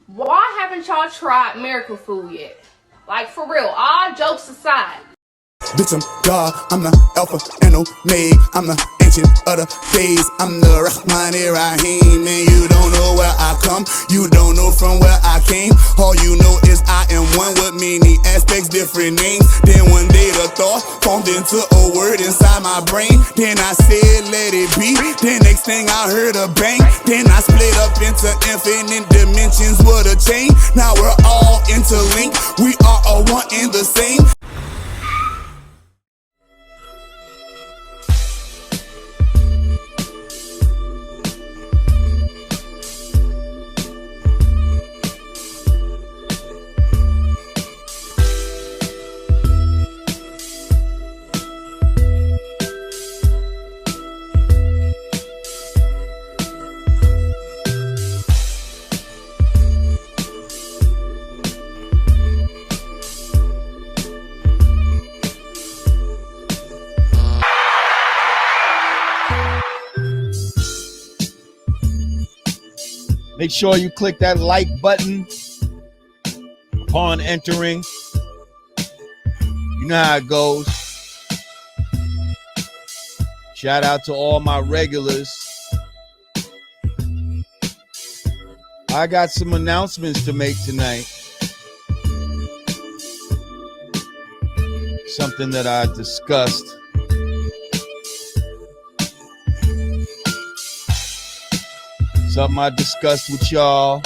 Why haven't y'all tried miracle food yet? Like, for real, all jokes aside. Bitch, I'm God, I'm the Alpha and Omega, I'm the ancient of the days, I'm the Rahman Rahim, and you don't know where I come, you don't know from where I came, all you know is I am one with many aspects, different names, then one day the thought formed into a word inside my brain, then I said let it be, then next thing I heard a bang, then I split up into infinite dimensions with a chain, now we're all interlinked, we are a one and the same. Make sure you click that like button upon entering. You know how it goes. Shout out to all my regulars. I got some announcements to make tonight. Something that I discussed. Something I discussed with y'all.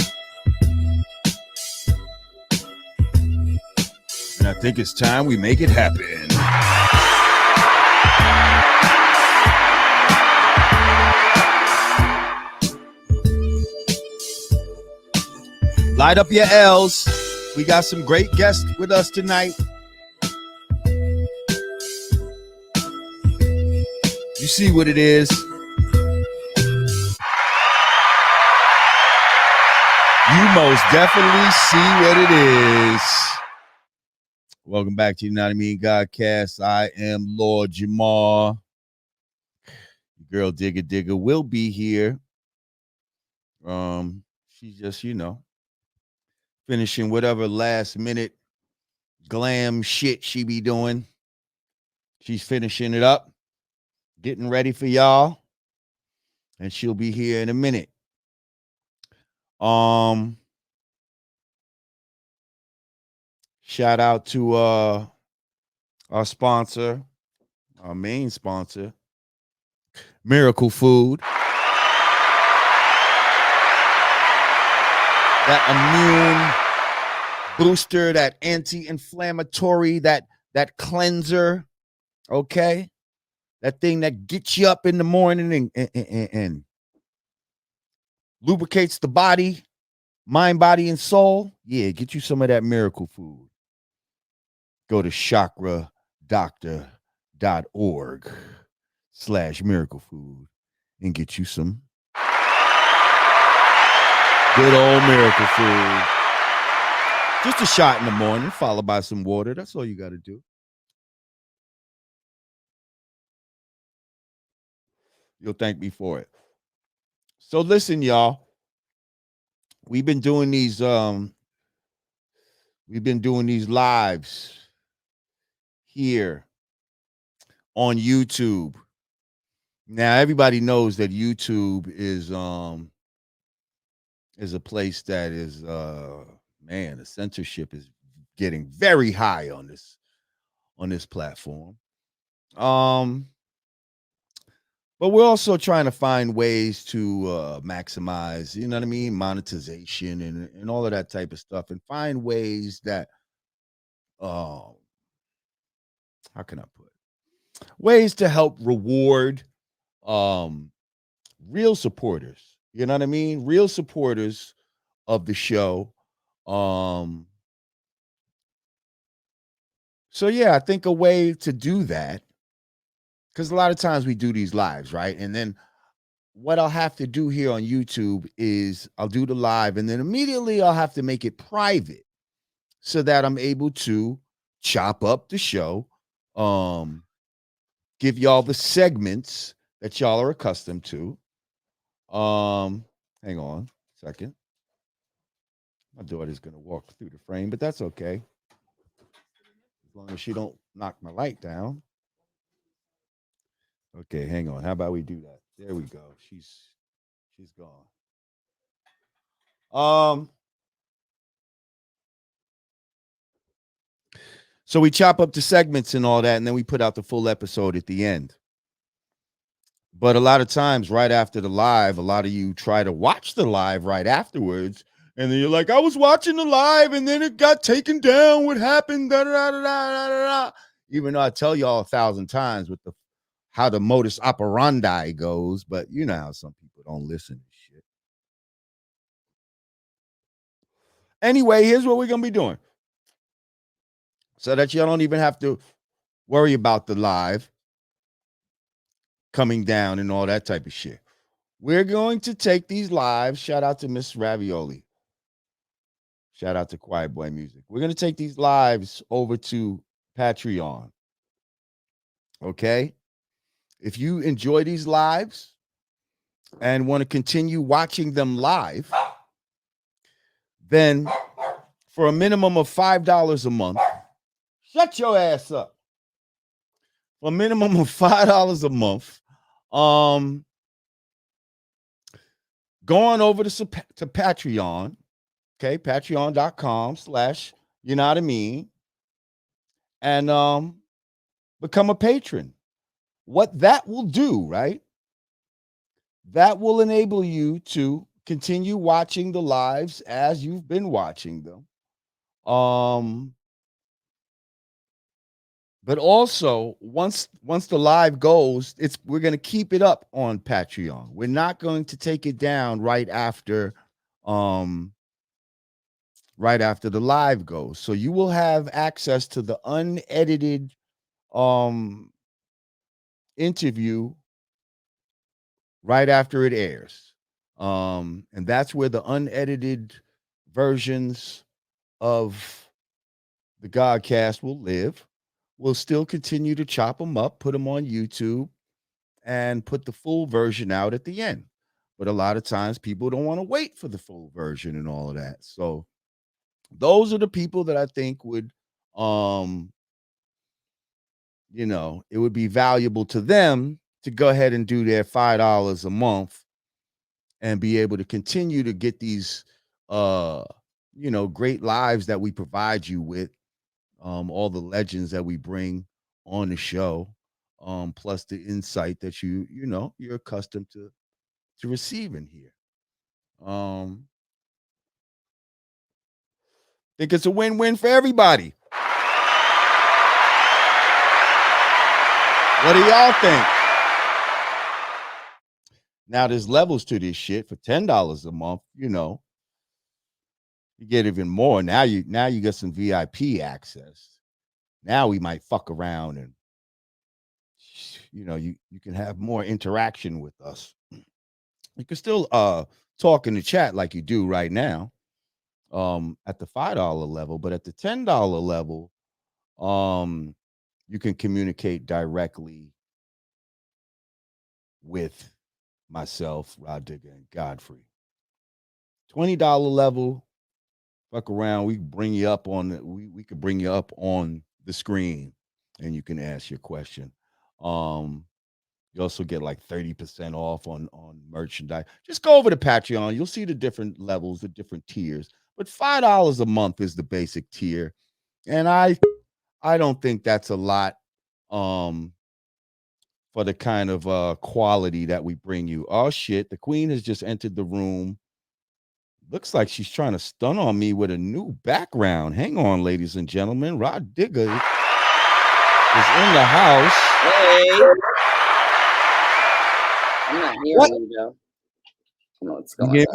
And I think it's time we make it happen. Light up your L's. We got some great guests with us tonight. You see what it is. You most definitely see what it is. Welcome back to Yanadameen Godcast. I am Lord Jamar. Your girl Digga will be here. She's just, finishing whatever last minute glam shit she be doing. She's finishing it up, getting ready for y'all, and she'll be here in a minute. Shout out to our sponsor, our main sponsor, Miracle Food. That immune booster, that anti-inflammatory, that cleanser, okay? That thing that gets you up in the morning and lubricates the body, mind, body, and soul. Yeah, get you some of that Miracle Food. Go to chakradoctor.org/miracle food and get you some good old Miracle Food. Just a shot in the morning, followed by some water. That's all you got to do. You'll thank me for it. So listen, y'all. We've been doing these lives here on YouTube. Now everybody knows that YouTube is a place that is the censorship is getting very high on this platform. But we're also trying to find ways to maximize, monetization and all of that type of stuff, and find ways that how can I put it? Ways to help reward real supporters. You know what I mean? Real supporters of the show. So yeah, I think a way to do that, because a lot of times we do these lives, right? And then what I'll have to do here on YouTube is I'll do the live, and then immediately I'll have to make it private so that I'm able to chop up the show, give y'all the segments that y'all are accustomed to. Hang on a second. My daughter's gonna walk through the frame, but that's okay. As long as she don't knock my light down. Okay, hang on. How about we do that? There we go. She's gone. Um, so we chop up the segments and all that, and then we put out the full episode at the end. But a lot of times, right after the live, a lot of you try to watch the live right afterwards, and then you're like, "I was watching the live, and then it got taken down. What happened?" Da, da, da, da, da, da, da. Even though I tell y'all 1,000 times with the how the modus operandi goes, but you know how some people don't listen to shit. Anyway, here's what we're gonna be doing, so that you don't even have to worry about the live coming down and all that type of shit. We're going to take these lives. Shout out to Miss Ravioli. Shout out to Quiet Boy Music. We're going to take these lives over to Patreon. Okay? If you enjoy these lives and want to continue watching them live, then for a minimum of $5 a month, shut your ass up. For a minimum of $5 a month, go on over to Patreon. Okay, patreon.com/Yanadameen and become a patron. What that will do, right? That will enable you to continue watching the lives as you've been watching them. But also once the live goes, we're going to keep it up on Patreon. We're not going to take it down right after the live goes. So you will have access to the unedited interview right after it airs. And that's where the unedited versions of the Godcast will live. We'll still continue to chop them up, put them on YouTube, and put the full version out at the end. But a lot of times people don't want to wait for the full version and all of that. So those are the people that I think would it would be valuable to them to go ahead and do their $5 a month and be able to continue to get these great lives that we provide you with, all the legends that we bring on the show, plus the insight that you're accustomed to receiving here. Think it's a win-win for everybody. What do y'all think? Now there's levels to this shit. For $10 a month, you get even more. Now you get some VIP access. Now we might fuck around and you can have more interaction with us. You can still talk in the chat like you do right now at the $5 level, but at the $10 level, you can communicate directly with myself, Rod Digger, and Godfrey. $20 level, fuck around. We bring you up on we could bring you up on the screen and you can ask your question. You also get like 30% off on merchandise. Just go over to Patreon. You'll see the different levels, the different tiers. But $5 a month is the basic tier. And I don't think that's a lot for the kind of quality that we bring you. Oh shit, the queen has just entered the room. Looks like she's trying to stun on me with a new background. Hang on, ladies and gentlemen. Rod Digger is in the house. Hey. I'm not hearing you though. I don't know what's going on.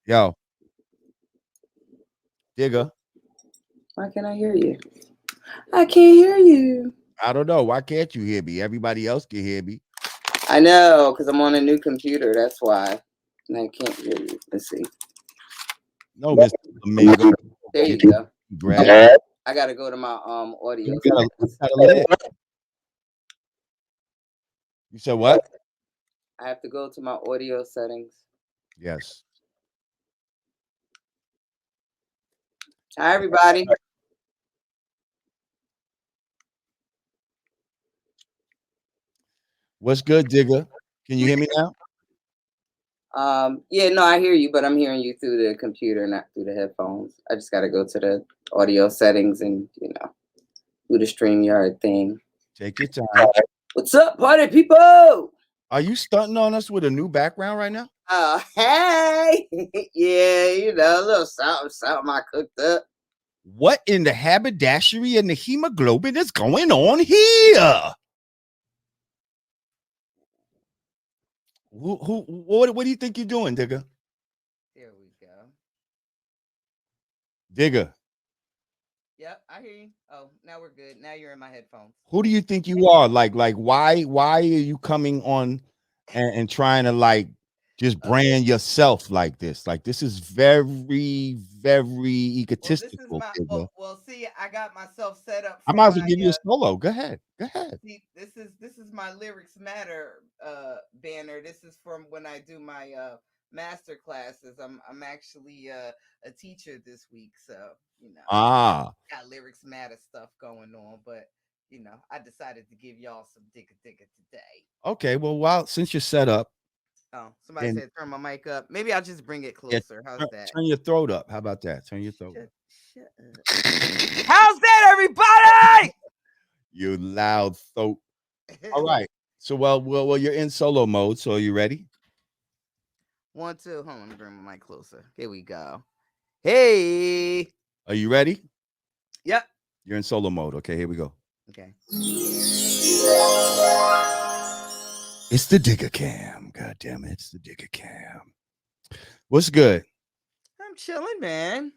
Yo. Digger. Why can't I hear you? I can't hear you. I don't know. Why can't you hear me? Everybody else can hear me. I know, because I'm on a new computer. That's why. And I can't hear you. Let's see. No, Mr. Amigo. There you go. Grab. I gotta go to my audio. You said what? I have to go to my audio settings. Yes. Hi, everybody. What's good, Digger? Can you hear me now? Yeah, no, I hear you, but I'm hearing you through the computer, not through the headphones. I just got to go to the audio settings and, do the StreamYard thing. Take your time. What's up, party people? Are you stunting on us with a new background right now? Hey. Yeah, a little something I cooked up. What in the haberdashery and the hemoglobin is going on here? What do you think you're doing, Digger? There we go. Digger, Yep, I hear you. Oh, now we're good. Now you're in my headphones. who do you think you are? Like why are you coming on and trying to just brand yourself like this? Like this is very, very egotistical, Digger. Well, see, I got myself set up I for might as well my give you a solo. Go ahead. see, this is my Lyrics Matter banner. This is from when I do my master classes. I'm actually a teacher this week, so Ah, got Lyrics Matter stuff going on, but I decided to give y'all some digga today. okay. Well, since you're set up, Oh, somebody and said turn my mic up. Maybe I'll just bring it yeah, closer. How's that? turn your throat up. How about that? Turn your throat up. Shut up. How's that, everybody? You loud throat. All right. So well, you're in solo mode. So are you ready? 1, 2. Hold on, let me bring my mic closer. Here we go. Hey. Are you ready? Yep. You're in solo mode. Okay, here we go. Okay. It's the Digger Cam. God damn it. It's the Digger Cam. What's good? I'm chilling, man.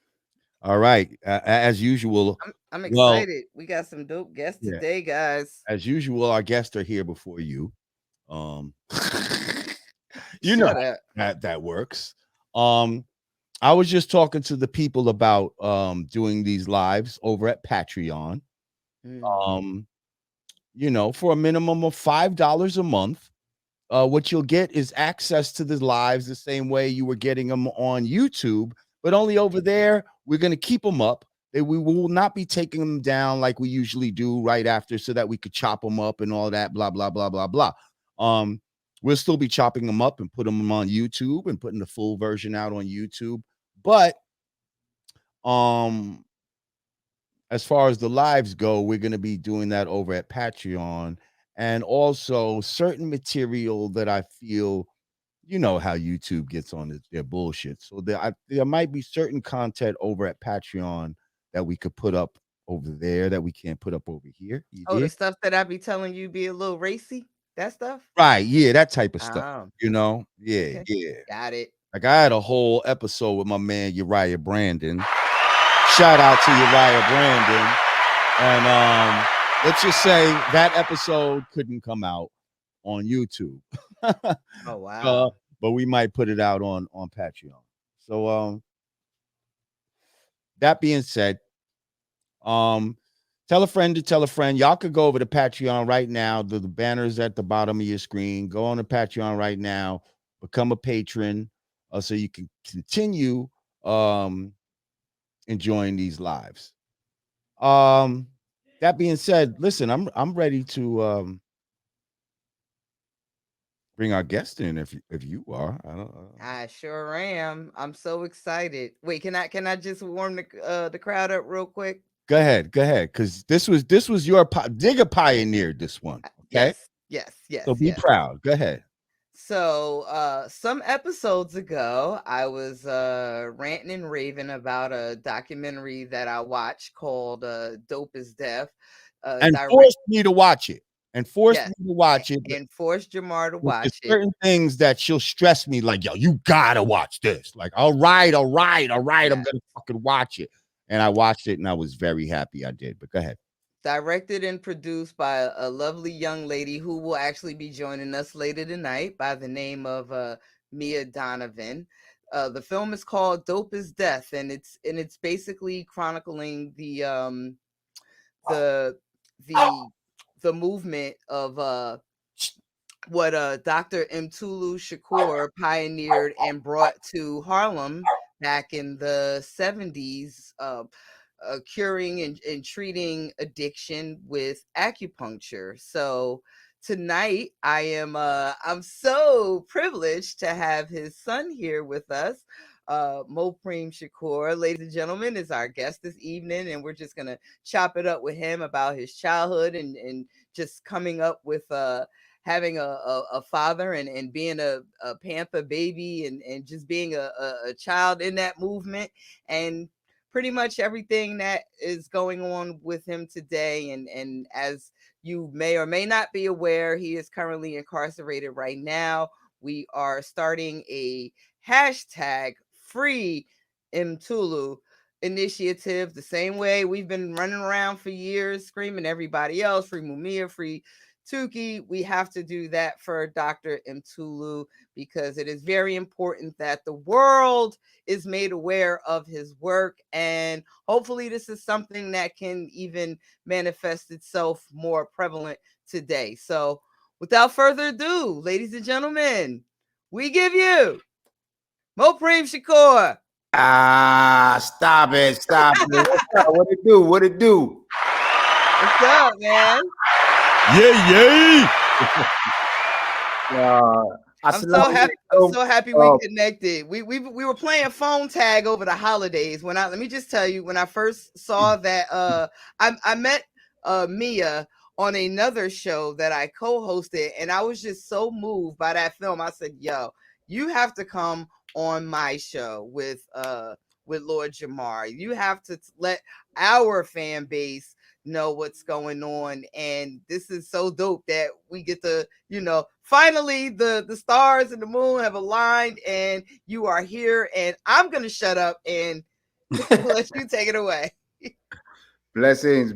All right. As usual. I'm Well, excited. We got some dope guests yeah. today, guys. As usual, our guests are here before you. You Shut know up. that works. I was just talking to the people about doing these lives over at Patreon. For a minimum of $5 a month. What you'll get is access to the lives the same way you were getting them on YouTube, but only over there. We're going to keep them up. We will not be taking them down like we usually do right after so that we could chop them up and all that, blah, blah, blah, blah, blah. We'll still be chopping them up and putting them on YouTube and putting the full version out on YouTube. But as far as the lives go, we're going to be doing that over at Patreon, and also certain material that I feel, you know how YouTube gets on their bullshit. So there might be certain content over at Patreon that we could put up over there that we can't put up over here. You The did? stuff that I be telling you be a little racy. That stuff. Right. Yeah, that type of stuff. Oh, Yeah, okay. yeah. Got it. Like I had a whole episode with my man Uriah Brandon. Shout out to Uriah Brandon. And let's just say that episode couldn't come out on YouTube. Oh wow. But we might put it out on Patreon. So that being said, tell a friend to tell a friend. Y'all could go over to Patreon right now. The banner's at the bottom of your screen. Go on to Patreon right now. Become a patron so you can continue enjoying these lives. That being said, listen, I'm ready to bring our guest in if you are. I sure am. I'm so excited. Wait, can I just warm the crowd up real quick? Go ahead, because this was your Digger pioneered this one. Okay, Yes. so be proud. Go ahead. So some episodes ago, I was ranting and raving about a documentary that I watched called Dope is Deaf. And forced me to watch it. And forced me to watch it. And forced Jamar to watch it. Certain things that she'll stress me, like, yo, you gotta watch this. Like, all right, I'm gonna fucking watch it. And I watched it and I was very happy I did. But go ahead. Directed and produced by a lovely young lady who will actually be joining us later tonight by the name of Mia Donovan. The film is called Dope is Death, and it's basically chronicling the movement of what Dr. Mutulu Shakur pioneered and brought to Harlem back in the 70s, curing and treating addiction with acupuncture. So tonight I'm so privileged to have his son here with us. Mo Preem Shakur, ladies and gentlemen, is our guest this evening, and we're just gonna chop it up with him about his childhood and just coming up with having a father and being a Panther baby and just being a child in that movement, and pretty much everything that is going on with him today. And as you may or may not be aware, he is currently incarcerated right now. We are starting a hashtag free Mutulu initiative, the same way we've been running around for years screaming everybody else, free Mumia, free Tuki. We have to do that for Dr. Mutulu because it is very important that the world is made aware of his work. And hopefully this is something that can even manifest itself more prevalent today. So without further ado, ladies and gentlemen, we give you Mo Preem Shakur. Stop it. Stop it. What's up? What it do? What it do? What's up, man? Yay. I'm so happy we connected. We were playing phone tag over the holidays. Let me just tell you, when I first saw that, I met Mia on another show that I co-hosted, and I was just so moved by that film. I said, "Yo, you have to come on my show with Lord Jamar. You have to let our fan base know what's going on." And this is so dope that we get to, finally the stars and the moon have aligned and you are here, and I'm gonna shut up and let you take it away. Blessings,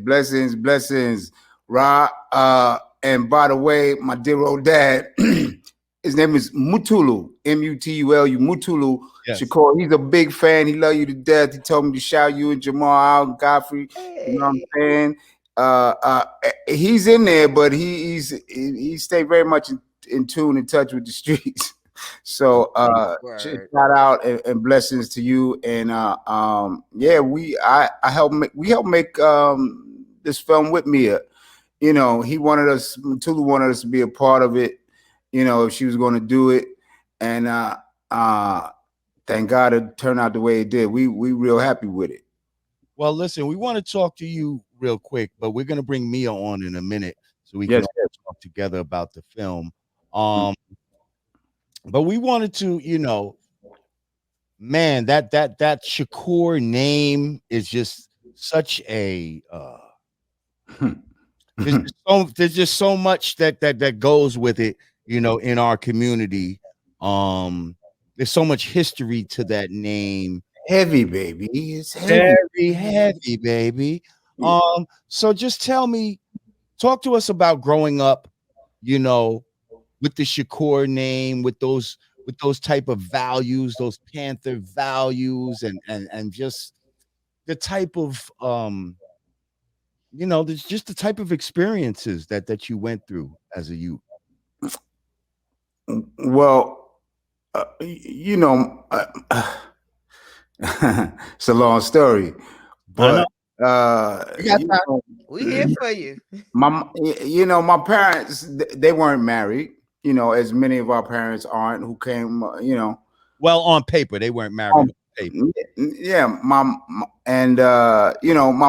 Ra. And by the way, my dear old dad, his name is Mutulu, Mutulu, Mutulu Shakur. He's a big fan. He love you to death. He told me to shout you and Jamar out, Godfrey. Hey. You know what I'm saying? He's in there, but he stayed very much in tune, in touch with the streets. So shout out and blessings to you. And we help make this film with Mia. Mutulu wanted us to be a part of it, if she was going to do it. And thank God it turned out the way it did. We real happy with it. Well, listen, we want to talk to you real quick, but we're going to bring Mia on in a minute so we can talk together about the film. But we wanted to, man, that Shakur name is just such a there's just so much that goes with it, in our community. There's so much history to that name. Heavy, baby. It's very heavy, baby. So just talk to us about growing up, with the Shakur name, with those type of values, those Panther values, and just the type of there's just the type of experiences that you went through as a youth. Well, it's a long story, but we here for you. My parents, they weren't married, as many of our parents aren't, who came, well, on paper they weren't married. On paper. Yeah, my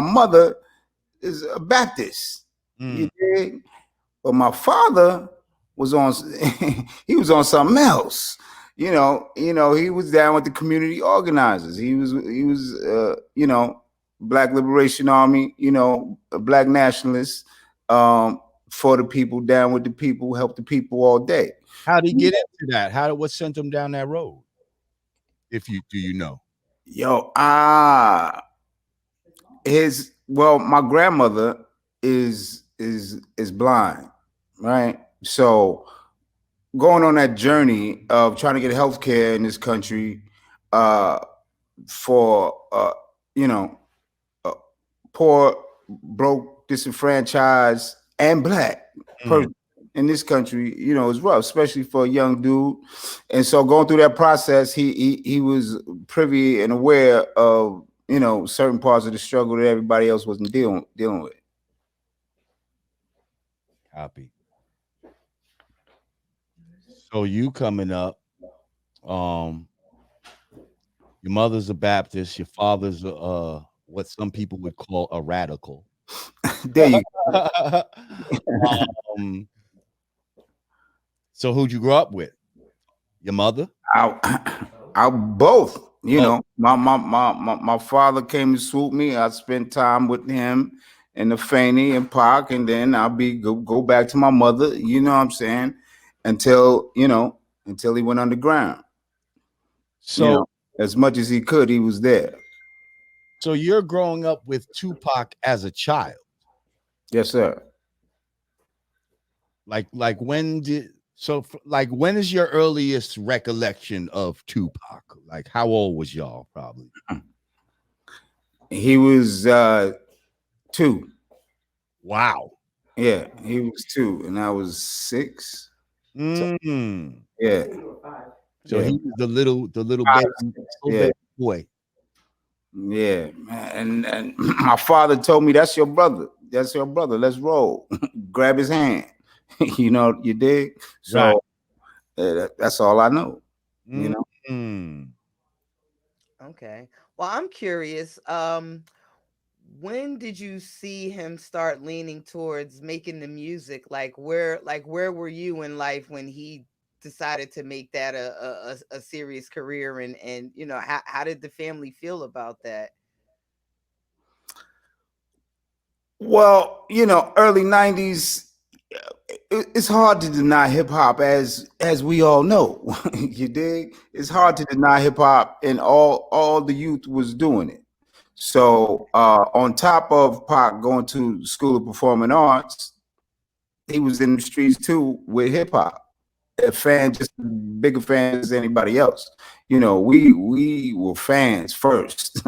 mother is a Baptist. You dig? But my father was on he was on something else. He was down with the community organizers. He was Black Liberation Army, a Black nationalist, for the people, down with the people, help the people all day. How did he get into that? What sent him down that road? Do you know? My grandmother is blind, right? So going on that journey of trying to get health care in this country for poor, broke, disenfranchised, and Black person, in this country, you know, is rough, especially for a young dude. And so going through that process, he was privy and aware of, you know, certain parts of the struggle that everybody else wasn't dealing with. Copy. So you coming up, your mother's a Baptist, your father's what some people would call a radical. There you um, so who'd you grow up with? Your mother? I both. You know, my father came to swoop me. I spent time with him in the Fanny and Park, and then I'll go back to my mother. You know what I'm saying? Until he went underground. So, you know, as much as he could, he was there. So you're growing up with Tupac as a child? Yes, sir. Like when when is your earliest recollection of Tupac? Like how old was y'all probably? He was 2. Wow. Yeah, he was 2 and I was 6. Mm. Yeah. So he was the little baby boy. Yeah, man. And my father told me, that's your brother. That's your brother. Let's roll. Grab his hand. You know, you dig? So that's all I know. You know? Okay. Well, I'm curious. When did you see him start leaning towards making the music? Like where were you in life when he decided to make that a serious career, and you know, how did the family feel about that? Well, you know, early 90s, it's hard to deny hip hop, as we all know. You dig? It's hard to deny hip hop, and all the youth was doing it. So on top of Pac going to School of Performing Arts, he was in the streets too with hip hop. A fan, just bigger fans than anybody else. You know, we were fans first.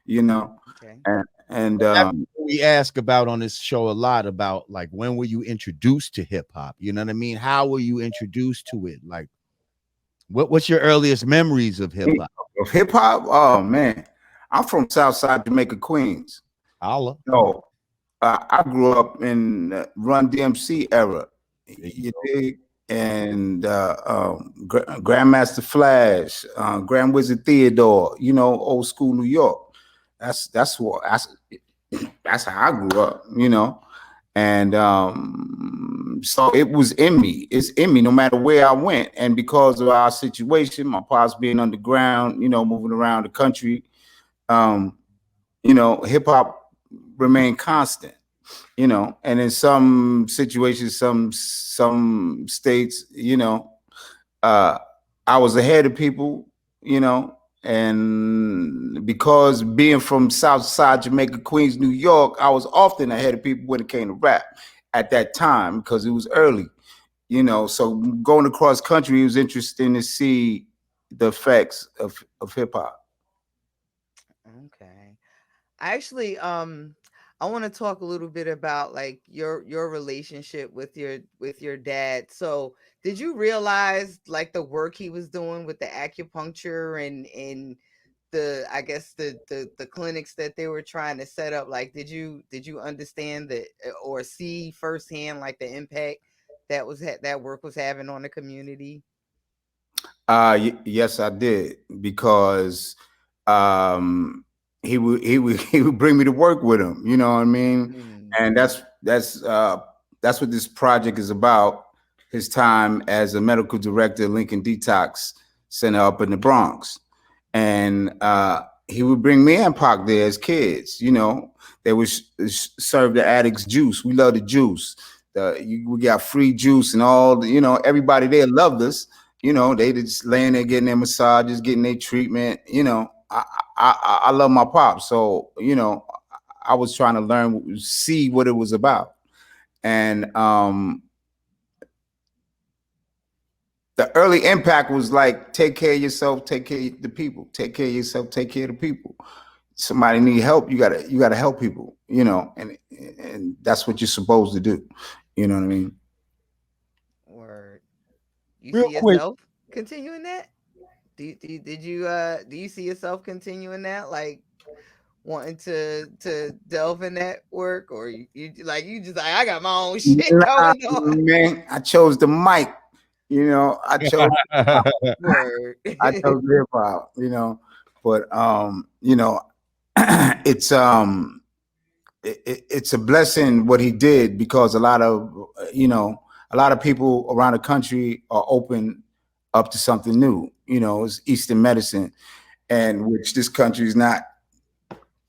You know, okay. and we ask about on this show a lot about, like, when were you introduced to hip hop? You know what I mean? How were you introduced to it? Like, what's your earliest memories of hip hop? Of hip hop? Oh man, I'm from Southside Jamaica, Queens. Holla. So I grew up in Run DMC era. You dig? And Grandmaster Flash, Grand Wizard Theodore. You know, old school New York. That's how I grew up. You know, and so it was in me. It's in me no matter where I went. And because of our situation, my pops being underground, you know, moving around the country, you know, hip hop remained constant. You know, and in some situations, some states, you know, I was ahead of people, you know, and because being from Southside Jamaica, Queens, New York, I was often ahead of people when it came to rap at that time because it was early, you know. So going across country, it was interesting to see the effects of hip hop. Okay. Actually, I want to talk a little bit about like your relationship with your dad. So, did you realize like the work he was doing with the acupuncture and the, I guess, the clinics that they were trying to set up? Like, did you understand that or see firsthand like the impact that that work was having on the community? Yes, I did, because he would he would bring me to work with him. You know what I mean? And that's what this project is about. His time as a medical director at Lincoln Detox Center up in the Bronx, and he would bring me and Pac there as kids. You know, they would serve the addicts juice. We love the juice. We got free juice and all. You know, everybody there loved us. You know, they just laying there getting their massages, getting their treatment. You know, I love my pop, so you know, I was trying to learn, see what it was about, and the early impact was like, take care of yourself, take care of the people, take care of yourself, take care of the people. Somebody need help, you gotta help people. You know, and that's what you're supposed to do. You know what I mean? You Real see quick. yourself continuing that? Do you see yourself continuing that? Like wanting to delve in that work, or you just like, I got my own shit Nah, going on. man, I chose the mic. You know, I chose Word. I chose hip hop. You know, but you know, it's it's a blessing what he did, because a lot of people around the country are open up to something new. You know, it's Eastern medicine, and which this country is not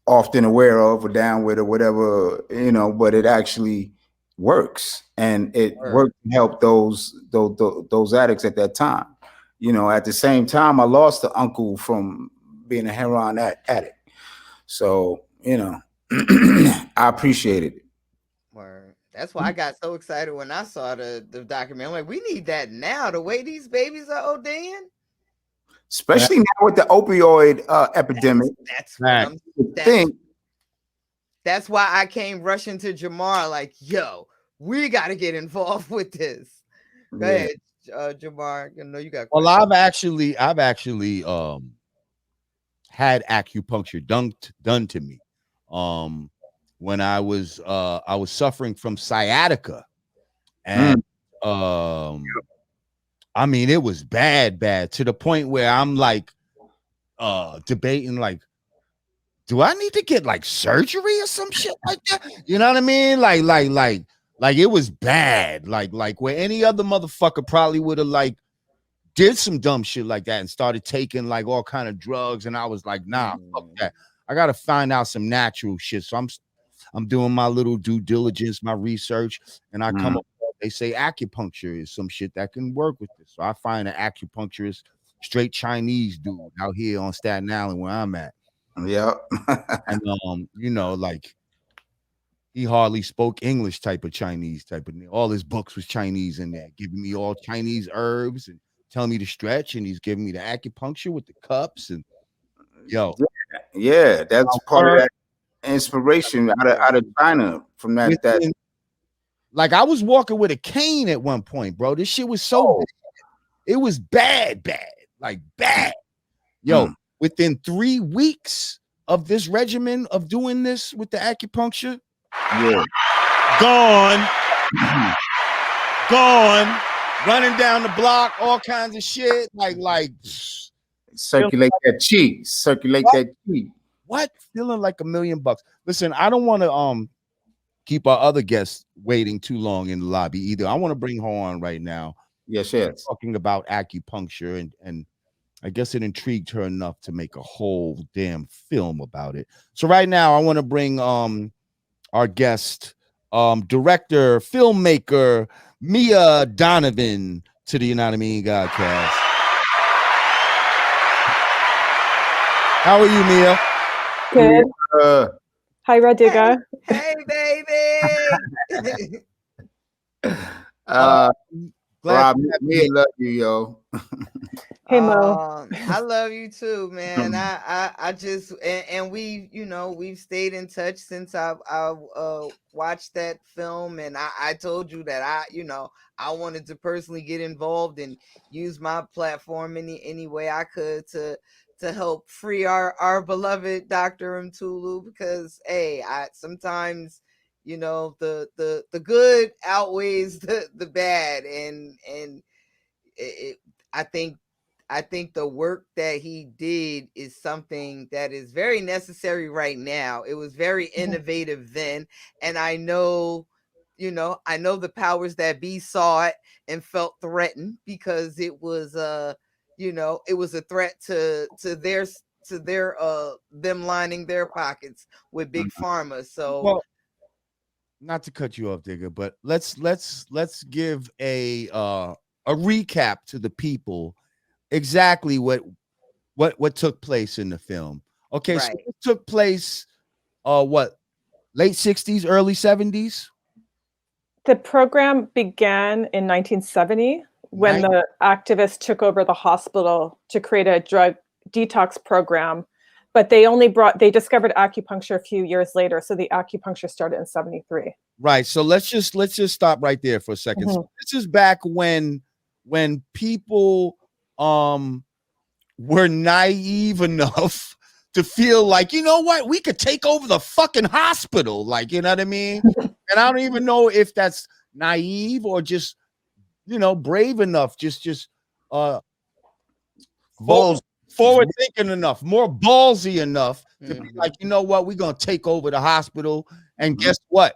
often aware of or down with or whatever, you know, but it actually works, and it worked to help those addicts at that time. You know, at the same time, I lost an uncle from being a heroin addict, so you know, I appreciate it. Word. That's why I got so excited when I saw the documentary. I'm like, we need that now. The way these babies are ODing. Especially now with the opioid epidemic. That's what I'm saying. That's why I came rushing to Jamar, like, yo, we got to get involved with this. Go ahead, Jamar. I know you got questions. Well, I've actually had acupuncture done to me. When I was suffering from sciatica, and I mean, it was bad to the point where I'm like debating, like, do I need to get like surgery or some shit like that? You know what I mean? Like it was bad. Like where any other motherfucker probably would have like did some dumb shit like that and started taking like all kind of drugs, and I was like, nah, fuck that. I gotta find out some natural shit. So I'm doing my little due diligence, my research, and I come up. They say acupuncture is some shit that can work with this. So I find an acupuncturist, straight Chinese dude out here on Staten Island where I'm at. Yeah. And you know, like he hardly spoke English, type of Chinese type of thing. All his books was Chinese in there, giving me all Chinese herbs and telling me to stretch, and he's giving me the acupuncture with the cups. And yeah, that's part of that inspiration out of China from that. Like I was walking with a cane at one point, bro. This shit was so bad. It was bad, like bad. Yo, within 3 weeks of this regimen of doing this with the acupuncture, gone, running down the block, all kinds of shit, like circulate that chi. What? Feeling like $1 million. Listen, I don't want to keep our other guests waiting too long in the lobby either. I want to bring her on right now. Yes. Talking about acupuncture, and I guess it intrigued her enough to make a whole damn film about it. So right now I want to bring our guest, director, filmmaker, Mia Donovan, to the Yanadameen Godcast. How are you, Mia? Good. Hi, Radiga. Hey, baby. Rob, me love you, yo. Hey, Mo. I love you too, man. I just and we, you know, we've stayed in touch since I watched that film, and I told you that I wanted to personally get involved and use my platform any way I could to help free our beloved Dr. Mutulu, because hey, I sometimes, you know, the good outweighs the bad, and I think the work that he did is something that is very necessary right now. It was very innovative then, and I know the powers that be saw it and felt threatened, because it was it was a threat to their them lining their pockets with big pharma. So, well, not to cut you off, Digger, but let's give a recap to the people exactly what took place in the film. Okay, right. So it took place late 60s, early 70s? The program began in 1970 when the activists took over the hospital to create a drug detox program, but they discovered acupuncture a few years later, so the acupuncture started in 73. Right. So let's just stop right there for a second. So this is back when when people were naive enough to feel like, you know what, we could take over the fucking hospital. Like, you know what I mean? And I don't even know if that's naive or just, you know, brave enough, just Balls. forward thinking enough, more ballsy enough to be Mhm. like, you know what, we're gonna take over the hospital. And guess what?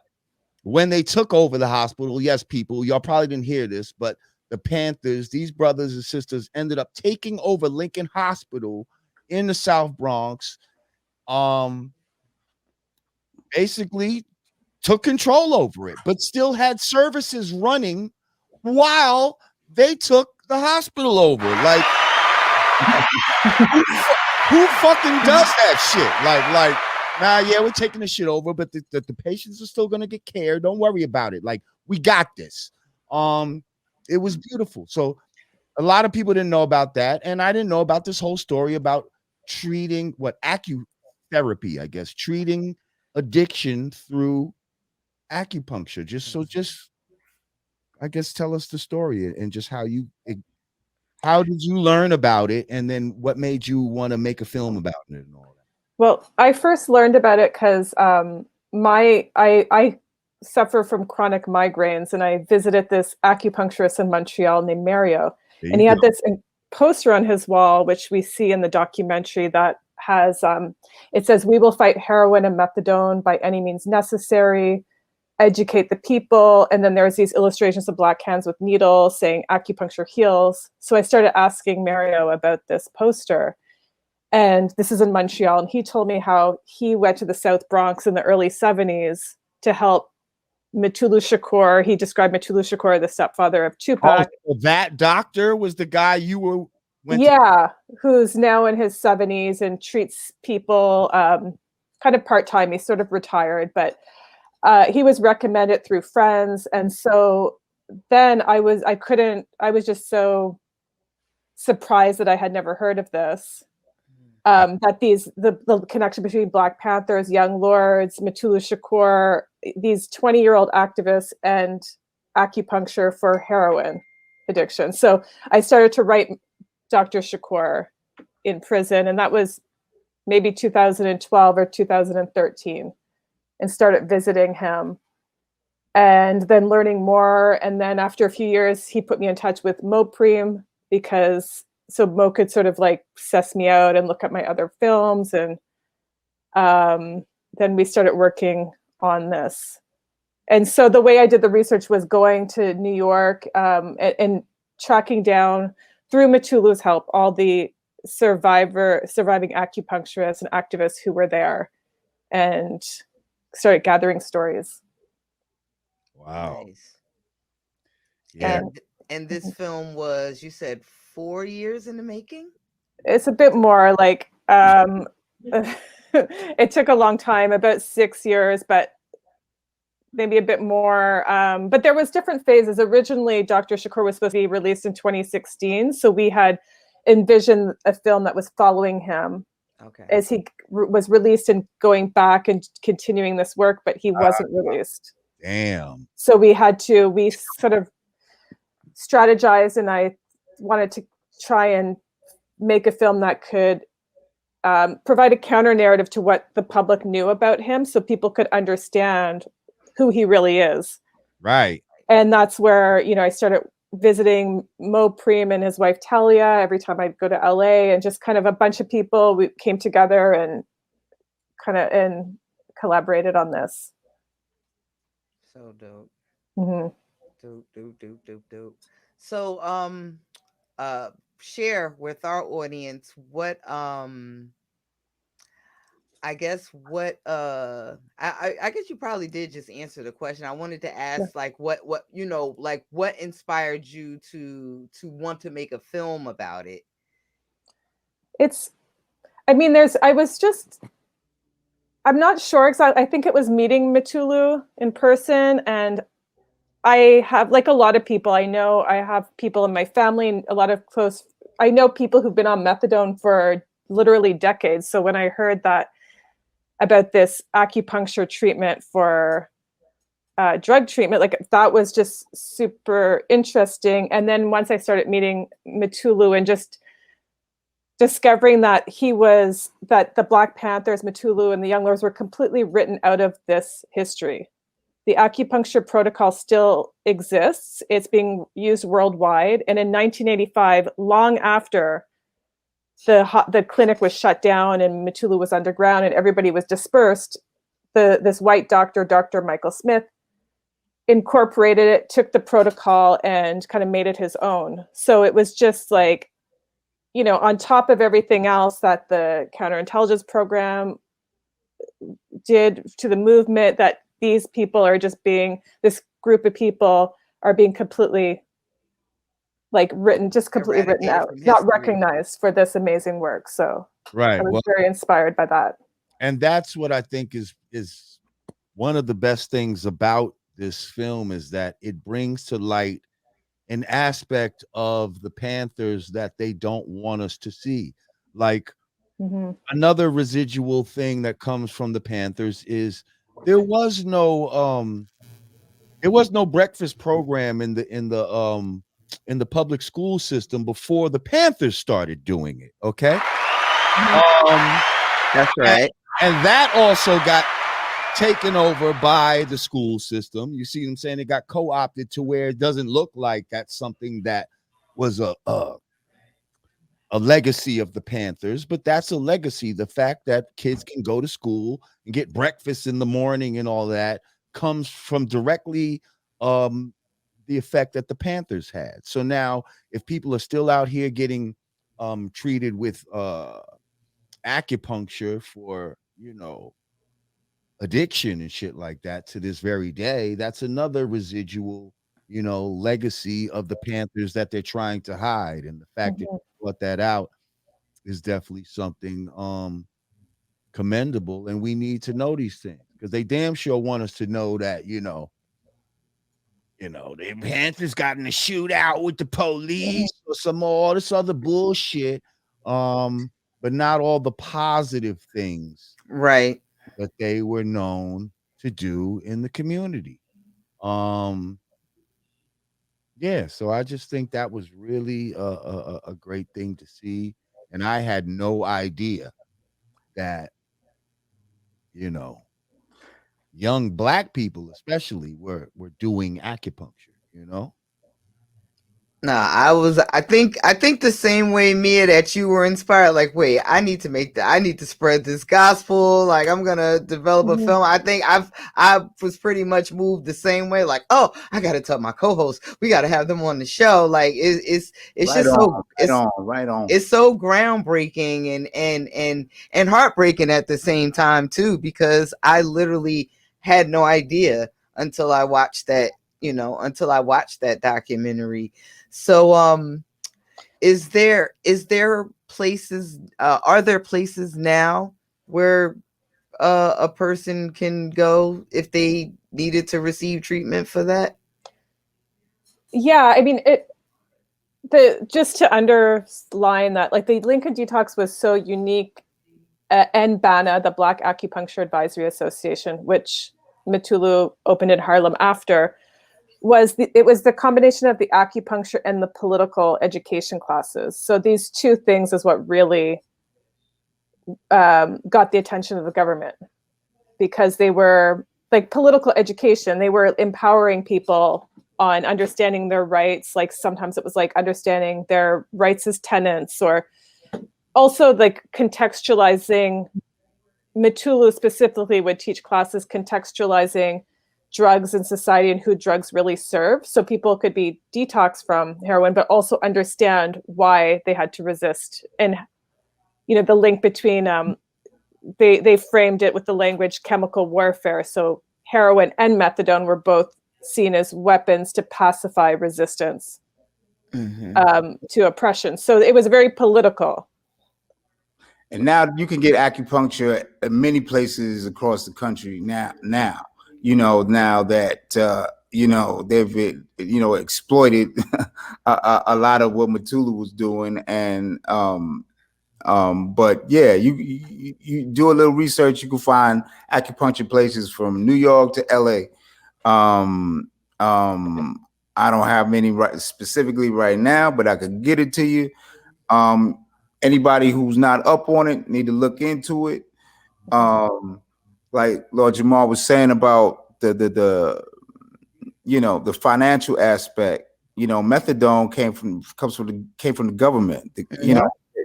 When they took over the hospital, yes, people, y'all probably didn't hear this, but the Panthers, these brothers and sisters, ended up taking over Lincoln Hospital in the South Bronx. Basically took control over it, but still had services running while they took the hospital over. Like, who fucking does that shit? Like, nah, yeah, we're taking the shit over, but the patients are still gonna get care. Don't worry about it. Like, we got this. It was beautiful. So a lot of people didn't know about that, and I didn't know about this whole story about treating acutherapy, I guess, treating addiction through acupuncture. Just I guess tell us the story and just how did you learn about it, and then what made you want to make a film about it and all that? Well, I first learned about it because I suffer from chronic migraines, and I visited this acupuncturist in Montreal named Mario, There and you he had go. this poster on his wall, which we see in the documentary, that has it says, "We will fight heroin and methadone by any means necessary. Educate the people." And then there's these illustrations of black hands with needles saying acupuncture heals. So I started asking Mario about this poster. And this is in Montreal. And he told me how he went to the South Bronx in the early 70s to help Mutulu Shakur. He described Mutulu Shakur, the stepfather of Oh, Tupac. so that doctor was the guy you went to. Yeah, who's now in his 70s and treats people kind of part-time. He's sort of retired, but he was recommended through friends. And so then I was just so surprised that I had never heard of this. That the connection between Black Panthers, Young Lords, Mutulu Shakur, these 20-year-old activists, and acupuncture for heroin addiction. So I started to write Dr. Shakur in prison, and that was maybe 2012 or 2013, and started visiting him and then learning more. And then after a few years, he put me in touch with Mo Preem, because so Mo could sort of like suss me out and look at my other films. And then we started working on this. And so the way I did the research was going to New York and tracking down, through Mutulu's help, all the surviving acupuncturists and activists who were there, and started gathering stories. Wow. Nice. Yeah. And this film was, you said, 4 years in the making? It's a bit more like it took a long time, about 6 years, but maybe a bit more. But there was different phases. Originally, Dr. Shakur was supposed to be released in 2016. So we had envisioned a film that was following him as he was released and going back and continuing this work, but he wasn't released. Damn. So we sort of strategized, and I wanted to try and make a film that could provide a counter narrative to what the public knew about him, so people could understand who he really is. Right. And that's where, I started visiting Mo Preem and his wife Talia every time I'd go to LA, and just kind of a bunch of people, we came together and collaborated on this. So dope. Mm-hmm. Dope. So share with our audience what I guess what I guess you probably did just answer the question. I wanted to ask, like, what like what inspired you to want to make a film about it? I'm not sure exactly. I think it was meeting Mutulu in person, and I have, like a lot of people I know, I have people in my family and a lot of I know people who've been on methadone for literally decades. So when I heard that about this acupuncture treatment for drug treatment. Like that was just super interesting. And then once I started meeting Mutulu and just discovering that that the Black Panthers, Mutulu, and the Young Lords were completely written out of this history. The acupuncture protocol still exists. It's being used worldwide. And in 1985, long after the clinic was shut down and Mutulu was underground and everybody was dispersed, this white doctor, Dr. Michael Smith, incorporated it, took the protocol and kind of made it his own. So it was just like, you know, on top of everything else that the counterintelligence program did to the movement, that these people are just this group of people are being completely written out, not recognized for this amazing work. So right. I was very inspired by that. And that's what I think is one of the best things about this film, is that it brings to light an aspect of the Panthers that they don't want us to see. Like another residual thing that comes from the Panthers is there was no breakfast program in the public school system before the Panthers started doing it. Okay. That's right. And that also got taken over by the school system. You see what I'm saying? It got co-opted to where it doesn't look like that's something that was a legacy of the Panthers, but that's a legacy. The fact that kids can go to school and get breakfast in the morning and all that comes from directly the effect that the Panthers had. So now if people are still out here getting treated with acupuncture for, you know, addiction and shit like that to this very day, that's another residual, you know, legacy of the Panthers that they're trying to hide. And the fact that you brought that out is definitely something commendable. And we need to know these things because they damn sure want us to know that, you know, the Panthers got in a shootout with the police or some all this other bullshit. But not all the positive things, right, that they were known to do in the community. Yeah, so I just think that was really a great thing to see, and I had no idea that, you know, young Black people especially were doing acupuncture, you know. Nah, I think the same way, Mia, that you were inspired. Like, wait, I need to spread this gospel. Like, I'm gonna develop a film. I think I was pretty much moved the same way. Like, oh, I gotta tell my co-hosts, we gotta have them on the show. Like, it's right just on, right on. It's so groundbreaking and heartbreaking at the same time too, because I literally had no idea until I watched that. Until I watched that documentary. So, is there places? Are there places now where a person can go if they needed to receive treatment for that? Yeah, I mean, just to underline that, like, the Lincoln Detox was so unique, and BANA, the Black Acupuncture Advisory Association, which Mutulu opened in Harlem after, it was the combination of the acupuncture and the political education classes. So these two things is what really got the attention of the government, because they were like political education. They were empowering people on understanding their rights. Like sometimes it was like understanding their rights as tenants, or also like contextualizing. Mutulu specifically would teach classes contextualizing drugs in society and who drugs really serve, so people could be detoxed from heroin but also understand why they had to resist. And the link between they framed it with the language chemical warfare. So heroin and methadone were both seen as weapons to pacify resistance to oppression. So it was very political. And now you can get acupuncture at many places across the country now, now that, they've, exploited a lot of what Mutulu was doing. And, but yeah, you do a little research, you can find acupuncture places from New York to LA. I don't have many specifically right now, but I could get it to you. Anybody who's not up on it need to look into it. Like Lord Jamar was saying about the the financial aspect. Methadone came from the government.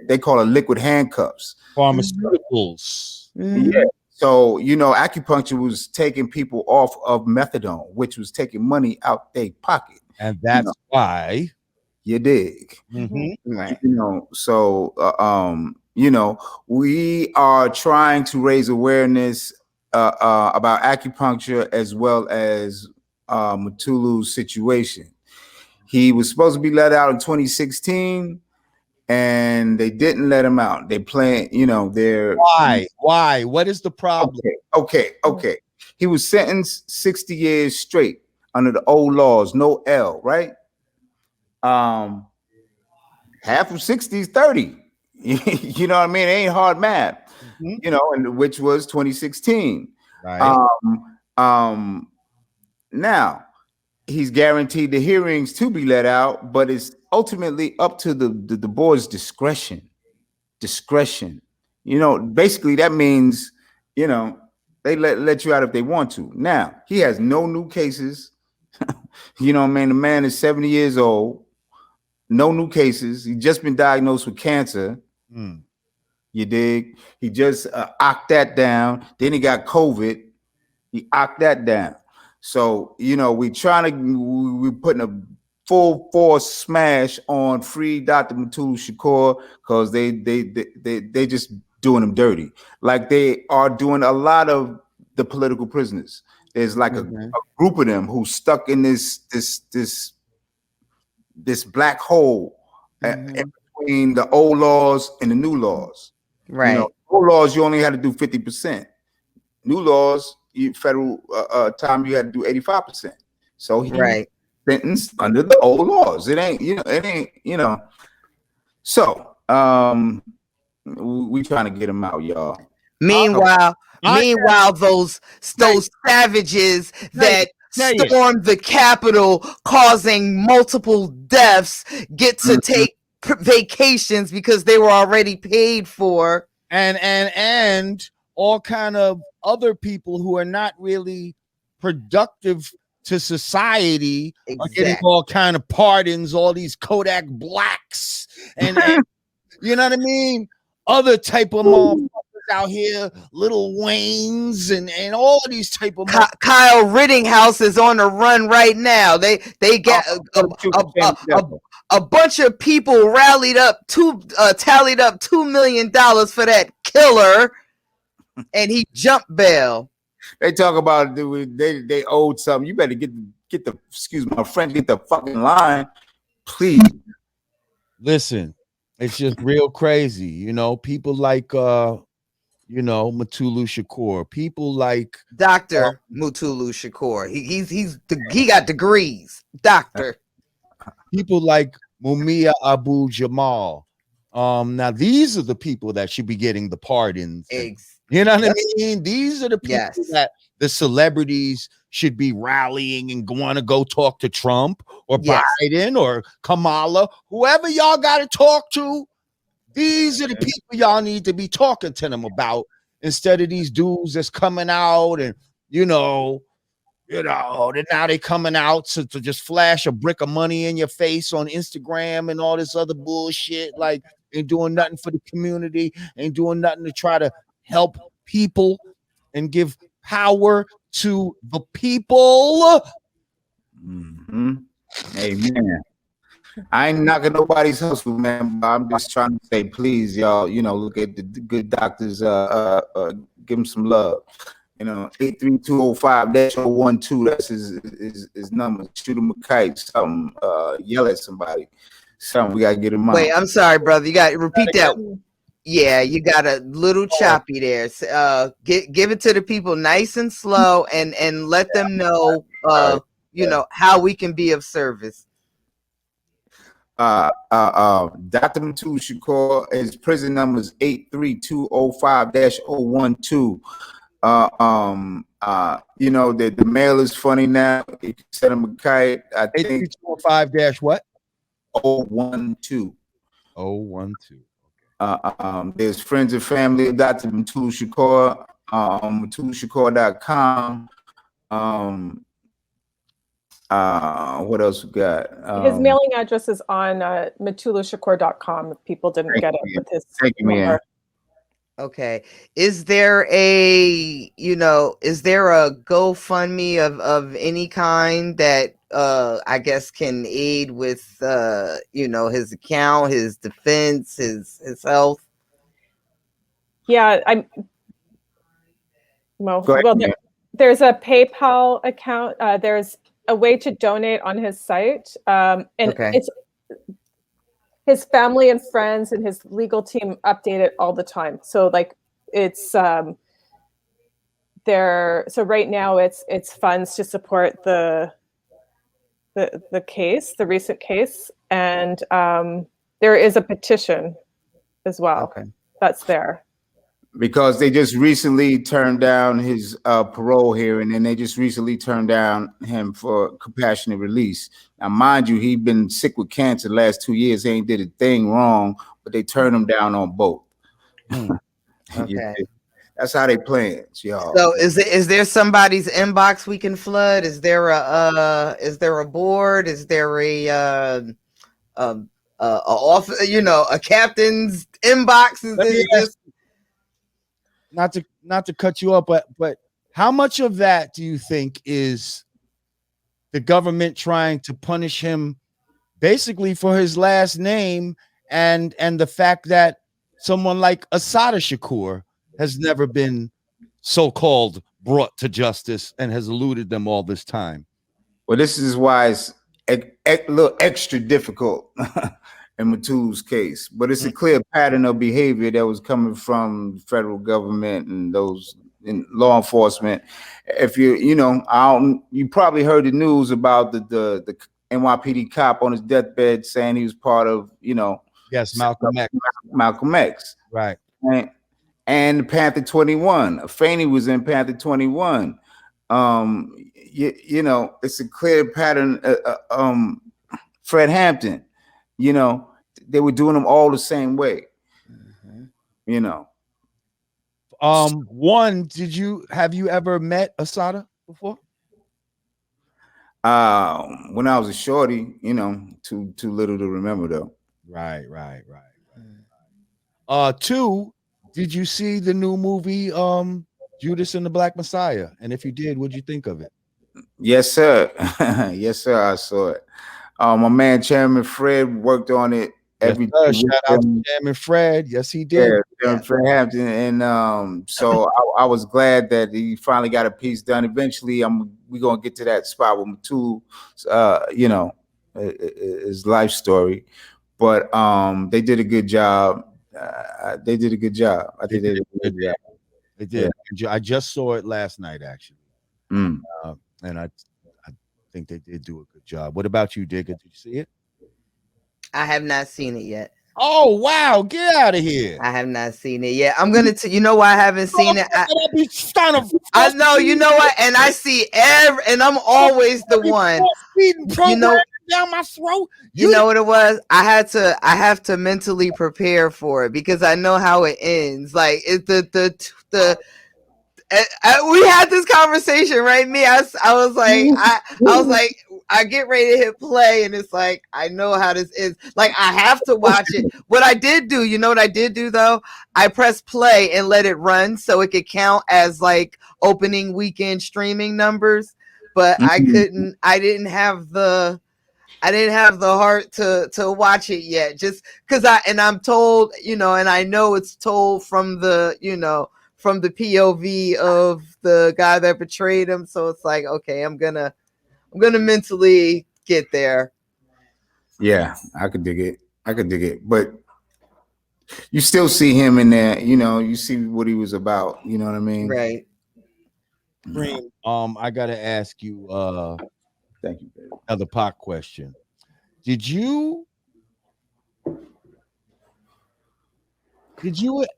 They call it liquid handcuffs. Pharmaceuticals. Yeah. So, acupuncture was taking people off of methadone, which was taking money out their pocket. And that's why. You dig. Right. So, we are trying to raise awareness about acupuncture as well as Mutulu's situation. He was supposed to be let out in 2016. And they didn't let him out. They planned, they're why? What is the problem? Okay. He was sentenced 60 years straight under the old laws, no L, right? Half of 60 is 30. You know what I mean? It ain't hard math. And which was 2016. Right. Now he's guaranteed the hearings to be let out, but it's ultimately up to the board's discretion. Basically that means, they let you out if they want to. Now, he has no new cases. The man is 70 years old. No new cases. He's just been diagnosed with cancer. You dig? He just ocked that down. Then he got COVID. He ocked that down. So, we're putting a full force smash on free Dr. Mutulu Shakur because they just doing him dirty. Like they are doing a lot of the political prisoners. There's like a group of them who's stuck in this black hole in between the old laws and the new laws. Right. Old laws, you only had to do 50%. New laws, federal time, you had to do 85%. So he sentenced under the old laws. It ain't. So we trying to get him out, y'all. Meanwhile, those savages that stormed the Capitol, causing multiple deaths, get to take vacations because they were already paid for, and all kind of other people who are not really productive to society are getting all kind of pardons. All these Kodak Blacks and you know what I mean? Other type of motherfuckers out here, Little Waynes and all these type of Kyle Rittinghouse is on the run right now. They got a bunch of people tallied up $2 million for that killer, and he jumped bail. They talk about they owed something. You better get the excuse my French, get the fucking line, please. Listen, it's just real crazy, people like Mutulu Shakur, people like Dr. Mutulu Shakur. He got degrees, doctor. People like Mumia Abu Jamal. Now these are the people that should be getting the pardons. You know what I mean? These are the people that the celebrities should be rallying and want to go talk to Trump or Biden or Kamala, whoever y'all got to talk to. These are the people y'all need to be talking to them about instead of these dudes that's coming out and now they coming out to just flash a brick of money in your face on Instagram and all this other bullshit. Like ain't doing nothing for the community, ain't doing nothing to try to help people and give power to the people. Amen. I ain't knocking nobody's hustle, man, but I'm just trying to say, please, y'all, look at the good doctors, give them some love. 83205-012, that's his number. Shoot him a kite, something, yell at somebody. Something, we gotta get him out. Wait, I'm sorry, brother. You gotta repeat that. Yeah, you got a little choppy there. Give it to the people nice and slow and let them know how we can be of service. Dr. Mutulu Shakur, his prison number is 83205-012. You know, the mail is funny now. You can send him a kite. I think 8245 what? 012. 012. There's friends and family of Dr. Mutulu Shakur, MutuluShakur.com. What else we got? His mailing address is on MutuluShakur.com. If people didn't get it with his number. Okay. Is there a GoFundMe of any kind that I guess can aid with his account, his defense, his health? Yeah, there's a PayPal account. There's a way to donate on his site. And it's his family and friends and his legal team update it all the time. So like it's there. So right now it's funds to support the case, the recent case, and there is a petition as well. Okay. That's there. Because they just recently turned down his parole hearing, and they just recently turned down him for compassionate release. Now, mind you, he'd been sick with cancer the last 2 years. He ain't did a thing wrong, but they turned him down on both. Okay. That's how they playing, y'all. So is there somebody's inbox we can flood? Is there a board? Is there a captain's inbox? Not to cut you off, but how much of that do you think is the government trying to punish him basically for his last name and the fact that someone like Assata Shakur has never been so-called brought to justice and has eluded them all this time? Well, this is why it's a little extra difficult in Mutulu's case, but it's a clear pattern of behavior that was coming from the federal government and those in law enforcement. If you probably heard the news about the NYPD cop on his deathbed saying he was part of, yes, Malcolm X. Malcolm X. Right. And Panther 21. Afeni was in Panther 21. It's a clear pattern. Fred Hampton, they were doing them all the same way. One, have you ever met Assata before? When I was a shorty, too little to remember though. Right. Two, did you see the new movie Judas and the Black Messiah? And if you did, what'd you think of it? Yes, sir. Yes, sir. I saw it. My man Chairman Fred worked on it every day. Shout out to Chairman Fred. Yes, he did. Yeah. Fred Hampton. And so I was glad that he finally got a piece done. Eventually, we're gonna get to that spot with Mutulu, his life story. But they did a good job. I think they did a good job. They did. Yeah. I just saw it last night, actually. And I think they did do a good job. What about you, Digga? Did you see it? I have not seen it yet. Oh, wow. Get out of here. I have not seen it yet. I'm going to, why I haven't seen it? I know, you know what? And I see and I'm always the one. Down my throat. You know what it was? I have to mentally prepare for it because I know how it ends. Like we had this conversation, right? I was like, I get ready to hit play, and it's like I know how this is. Like I have to watch it. What I did do, what I did do though? I pressed play and let it run so it could count as like opening weekend streaming numbers. But I didn't have the heart to watch it yet, just because I'm told, and I know it's told from the from the POV of the guy that betrayed him. So it's like, okay, I'm gonna mentally get there. Yeah, I could dig it. But you still see him in there, you see what he was about, you know what I mean? Right. Preem, I gotta ask you thank you, baby. Another Pac question. Did you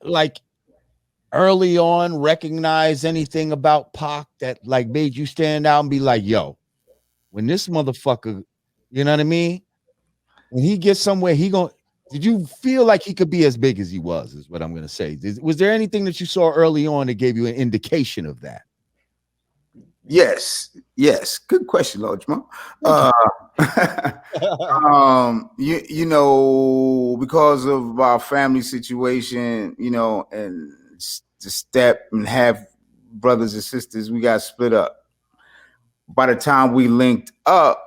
like early on recognize anything about Pac that like made you stand out and be like, yo, when this motherfucker, you know what I mean? When he gets somewhere, did you feel like he could be as big as he was, is what I'm going to say. Was there anything that you saw early on that gave you an indication of that? Yes. Good question, Lord Jamar. You know, because of our family situation, you know, and the step and have brothers and sisters, we got split up. By the time we linked up,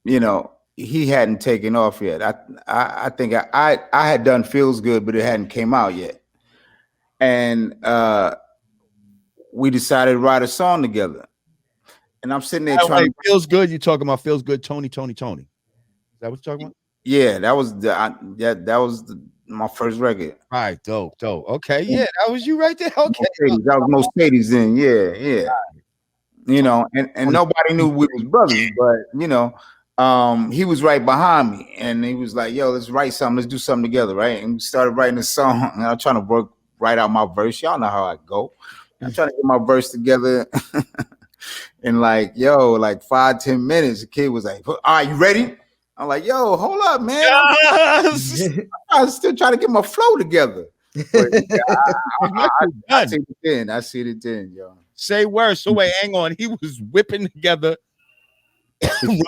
you know, he hadn't taken off yet. I think I had done Feels Good, but it hadn't came out yet. And we decided to write a song together. And I'm sitting there trying to Feels Good. You talking about Feels Good, Tony. Is that what you're talking about? Yeah, that was my first record. Right, dope. Okay, yeah, that was you right there. Okay, that was Mo Preem then. Yeah. You know, and nobody knew we was brothers, but you know, he was right behind me, and he was like, "Yo, let's write something. Let's do something together, right?" And we started writing a song, and I'm trying to write out my verse. Y'all know how I go. I'm trying to get my verse together. And like 5-10 minutes, the kid was like, "All right, you ready?" I'm like, "Yo, hold up, man." Yes! I was still trying to get my flow together. But, I see it then, yo. Say words. So wait, hang on. He was whipping together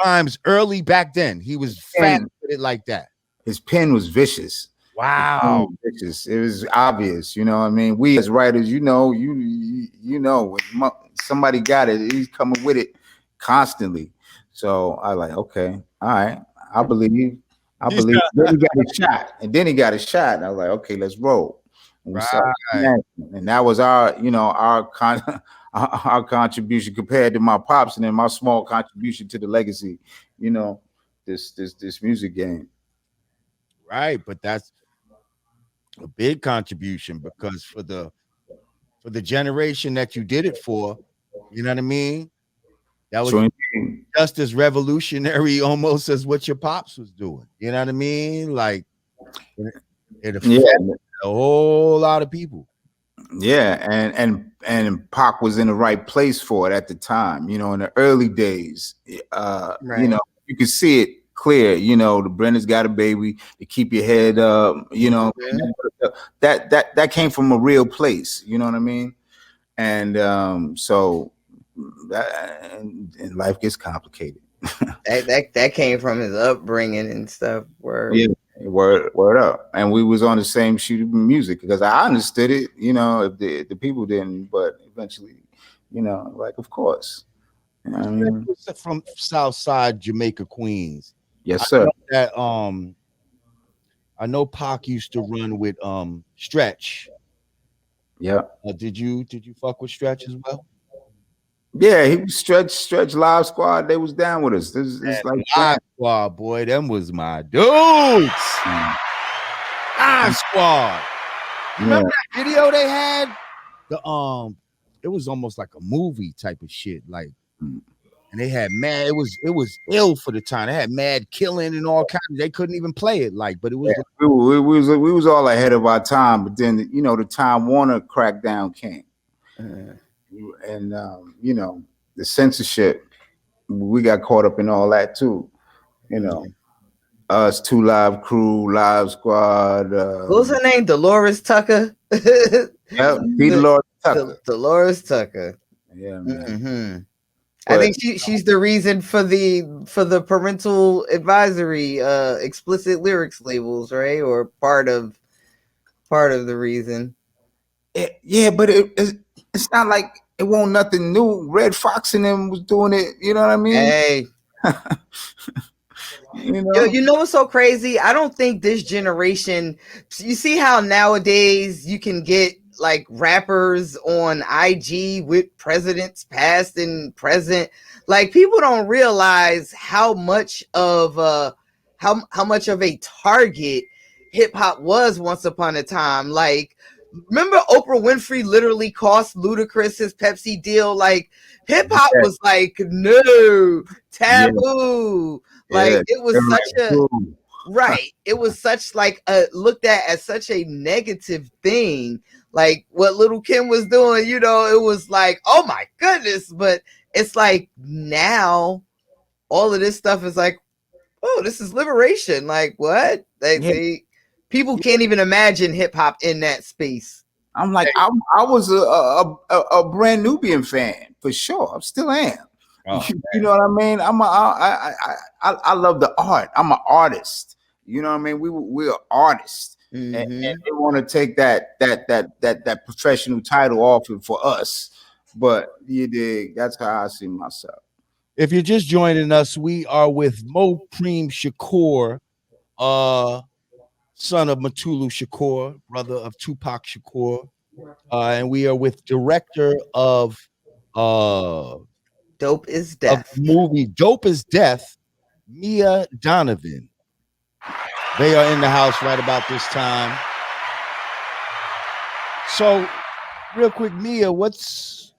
rhymes early back then. He was fat with it like that. His pen was vicious. Wow. It was obvious, you know what I mean? We as writers, you know, when somebody got it, he's coming with it constantly. So I like, okay, all right, I believe. Then he got a shot. And I was like, okay, let's roll. And, and that was our contribution compared to my pops, and then my small contribution to the legacy, you know, this music game. Right, but that's a big contribution, because for the generation that you did it for, you know what I mean? That was just as revolutionary almost as what your pops was doing. You know what I mean? Like it affected a whole lot of people. Yeah, and Pac was in the right place for it at the time. You know, in the early days, you know, you could see it clear. You know, the Brenda's Got a Baby, to keep your head up. You know, that came from a real place. You know what I mean? And so and life gets complicated. that came from his upbringing and stuff. Word up. And we was on the same sheet of music, because I understood it, you know, if the people didn't, but eventually, you know, like, of course. You know what I mean? From Southside Jamaica, Queens. Yes, sir. I know Pac used to run with Stretch. Yeah. Did you fuck with Stretch as well? Yeah, he was Stretch Live Squad. They was down with us. This like Live Squad, boy. Them was my dudes. Live Squad. You remember that video they had? It was almost like a movie type of shit. Like, and they had mad. It was ill for the time. They had mad killing and all kinds. They couldn't even play it. Like, but it was. Yeah, we was all ahead of our time. But then, you know, the Time Warner crackdown came. And you know, the censorship, we got caught up in all that too. You know, us, Two Live Crew, Live Squad. What was her name? Dolores Tucker. Yeah, Dolores Tucker. Dolores Tucker. Yeah, man. I think she's the reason for the parental advisory, explicit lyrics labels, right? Or part of the reason. Yeah, but it's not like it won't nothing new. Red Fox and them was doing it. You know what I mean? Hey. You know what's so crazy? I don't think this generation. You see how nowadays you can get like rappers on IG with presidents past and present. Like, people don't realize how much of a target hip hop was once upon a time. Like, remember Oprah Winfrey literally cost Ludacris his Pepsi deal? Like, hip hop was like, no, taboo. Like, it was such Right. It was such like looked at as such a negative thing. Like what Little Kim was doing, you know, it was like, oh my goodness. But it's like now all of this stuff is like, oh, this is liberation. Like what? People can't even imagine hip hop in that space. I'm like, I was a brand Nubian fan for sure. I still am. Oh, you know what I mean? I love the art. I'm an artist. You know what I mean? We're artists, and they want to take that professional title off it for us. But you dig? That's how I see myself. if you're just joining us, we are with Mo Preem Shakur, son of Mutulu Shakur, brother of Tupac Shakur, and we are with director of Dope is Death. of the movie Dope is Death, Mia Donovan. They are in the house right about this time. So, real quick, Mia, what's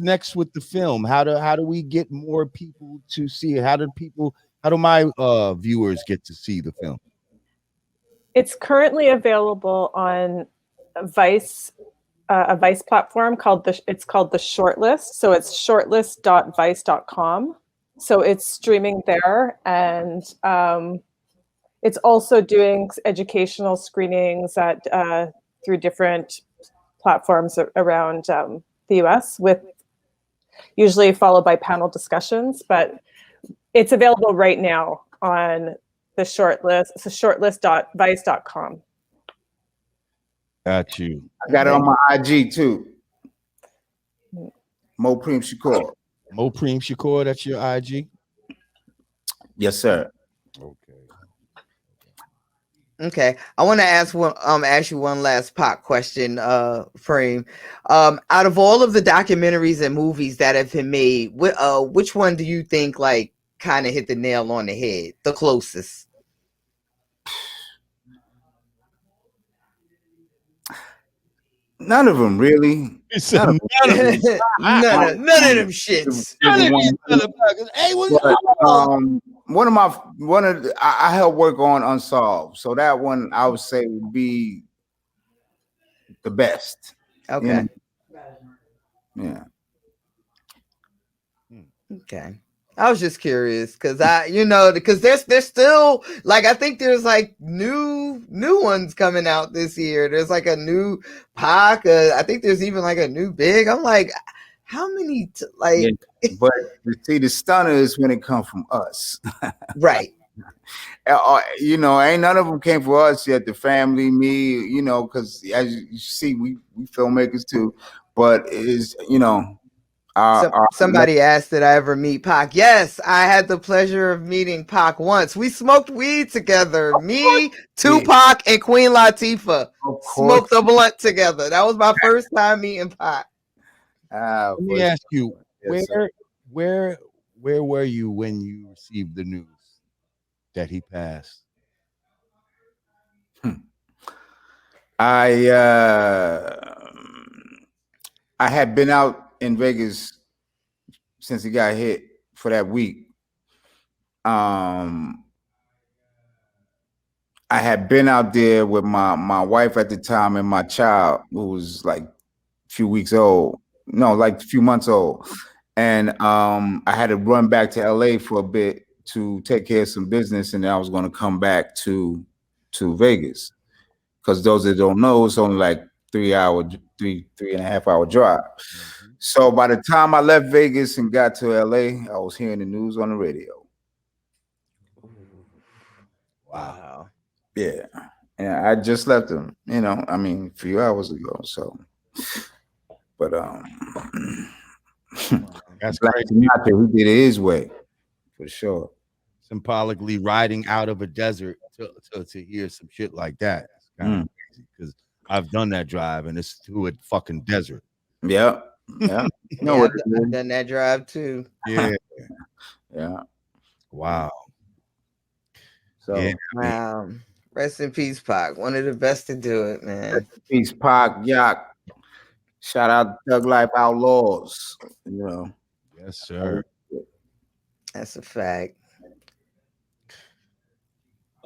next with the film? How do we get more people to see it? How do my viewers get to see the film? It's currently available on Vice, a Vice platform called the Shortlist. So it's shortlist.vice.com. So it's streaming there, and it's also doing educational screenings at through different platforms around the U.S. with usually followed by panel discussions. But it's available right now on the Shortlist. It's shortlist.vice.com. Got you. I got it on my IG too. Mo Preem Shakur. Mo Preem Shakur, that's your IG? Yes, sir. Okay. I want to ask you one last Pac question, Frame. Out of all of the documentaries and movies that have been made, which one do you think like kind of hit the nail on the head, the closest? None of them really. None of them shits. I helped work on Unsolved, so that one I would say would be the best. Okay. Yeah. Okay. I was just curious because there's still like I think there's like new ones coming out this year. There's like a new Pac. I think there's even like a new Big. I'm like, how many but you see, the stunner is when it comes from us, right? You know, ain't none of them came for us yet. The family, me, you know, because as you see, we filmmakers too. But it is, you know. Somebody asked did I ever meet Pac. Yes, I had the pleasure of meeting Pac once. We smoked weed together. Me, Tupac, and Queen Latifah smoked a blunt together. That was my first time meeting Pac. Let me ask you, where were you when you received the news that he passed? I had been out in Vegas since he got hit for that week. I had been out there with my wife at the time and my child, who was like a few months old. And I had to run back to LA for a bit to take care of some business, and then I was going to come back to Vegas. Because those that don't know, it's only like 3.5 hour drive. So by the time I left Vegas and got to LA, I was hearing the news on the radio. Wow. Yeah. And I just left him, you know, I mean, a few hours ago. So, but That's crazy. He did it his way, for sure. Symbolically riding out of a desert to hear some shit like that. It's kind of crazy because I've done that drive and it's through a fucking desert. Yeah. Yeah. I've done that drive too. Yeah. Yeah. Wow. So wow. Rest in peace, Pac. One of the best to do it, man. Rest in peace, Pac, Yak. Shout out Thug Life Outlaws. You know. Yes, sir. That's a fact.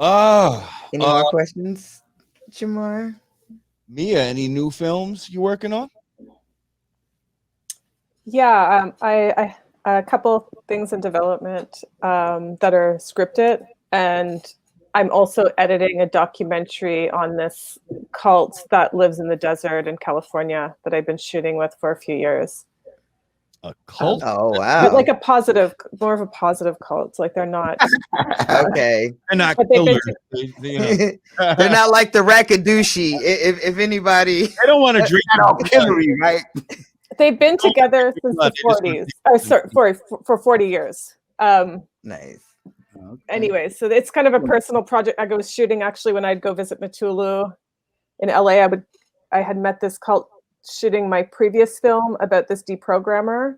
Any more questions, Jamar? Mia, any new films you working on? Yeah, I a couple things in development that are scripted, and I'm also editing a documentary on this cult that lives in the desert in California that I've been shooting with for a few years. A cult? Oh But wow! like more of a positive cult. Like they're not. Okay, They're not But they've been killers. They they're not like the Rakadushi. If anybody, They don't want to drink. Hillary, right? They've been together since the They just want 40s. to- Sorry, for 40 years. nice. Anyway, so it's kind of a personal project I was shooting actually when I'd go visit Mutulu in LA. I had met this cult shooting my previous film about this deprogrammer,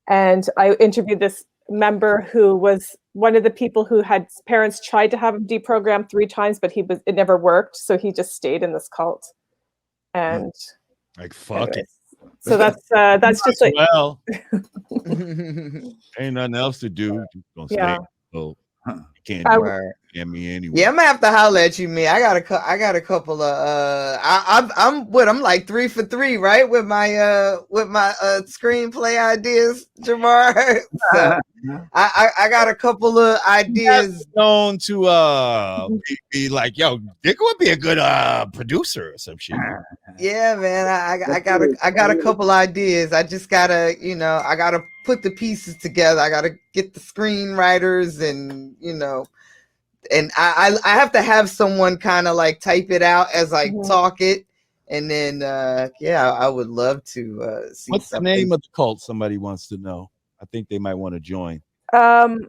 and I interviewed this member who was one of the people who had parents tried to have him deprogrammed 3 times, but it never worked, so he just stayed in this cult. And Like fuck it. so that's just like Well, ain't nothing else to do. Just gonna stay. Yeah. So you can't Right. get me anyway. Yeah, I'm gonna have to holler at you, man. I got a couple of I'm like 3 for 3, right? With my screenplay ideas, Jamar. So I got a couple of ideas. Known to be like, yo, Dick would be a good producer or some shit. Yeah, man. I got a couple ideas. I just gotta, I gotta put the pieces together. I gotta get the screenwriters and and I have to have someone kind of like type it out as I talk it, and then I would love to see. What's something. the name of the cult? Somebody wants to know. I think they might want to join. Well,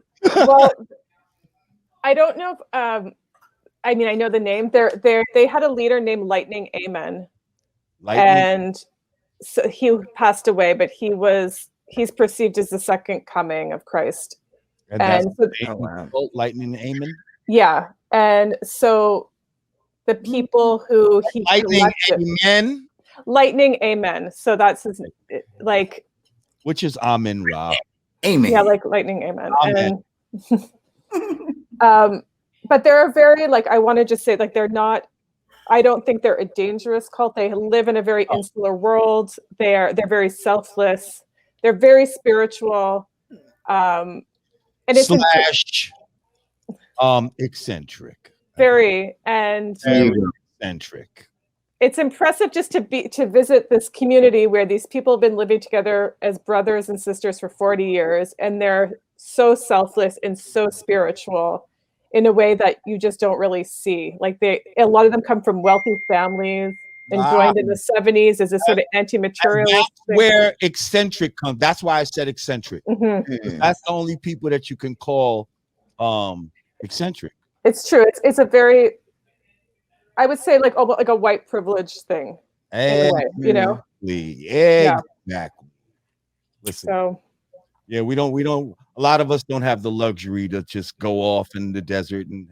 I don't know if I mean I know the name. They had a leader named Lightning Amen. And so he passed away, but he's perceived as the second coming of Christ. And so, cult, Lightning Amen. Yeah, and so the people who he Lightning Amen. Lightning Amen. So that's his like. Which is Amen Ra. Amen. Yeah, like Lightning Amen. Amen. And, but they're very like I want to just say like they're not. I don't think they're a dangerous cult. They live in a very insular world. They're very selfless. They're very spiritual. And it's eccentric. Very and eccentric. It's impressive just to visit this community where these people have been living together as brothers and sisters for 40 years, and they're so selfless and so spiritual in a way that you just don't really see. Like a lot of them come from wealthy families and joined in the 70s as a sort of anti-materialist. That's where eccentric comes. That's why I said eccentric. Mm-hmm. That's the only people that you can call eccentric. It's true. It's a very, I would say like almost like a white privilege thing. In a way, Exactly. Listen. So yeah, we don't. A lot of us don't have the luxury to just go off in the desert and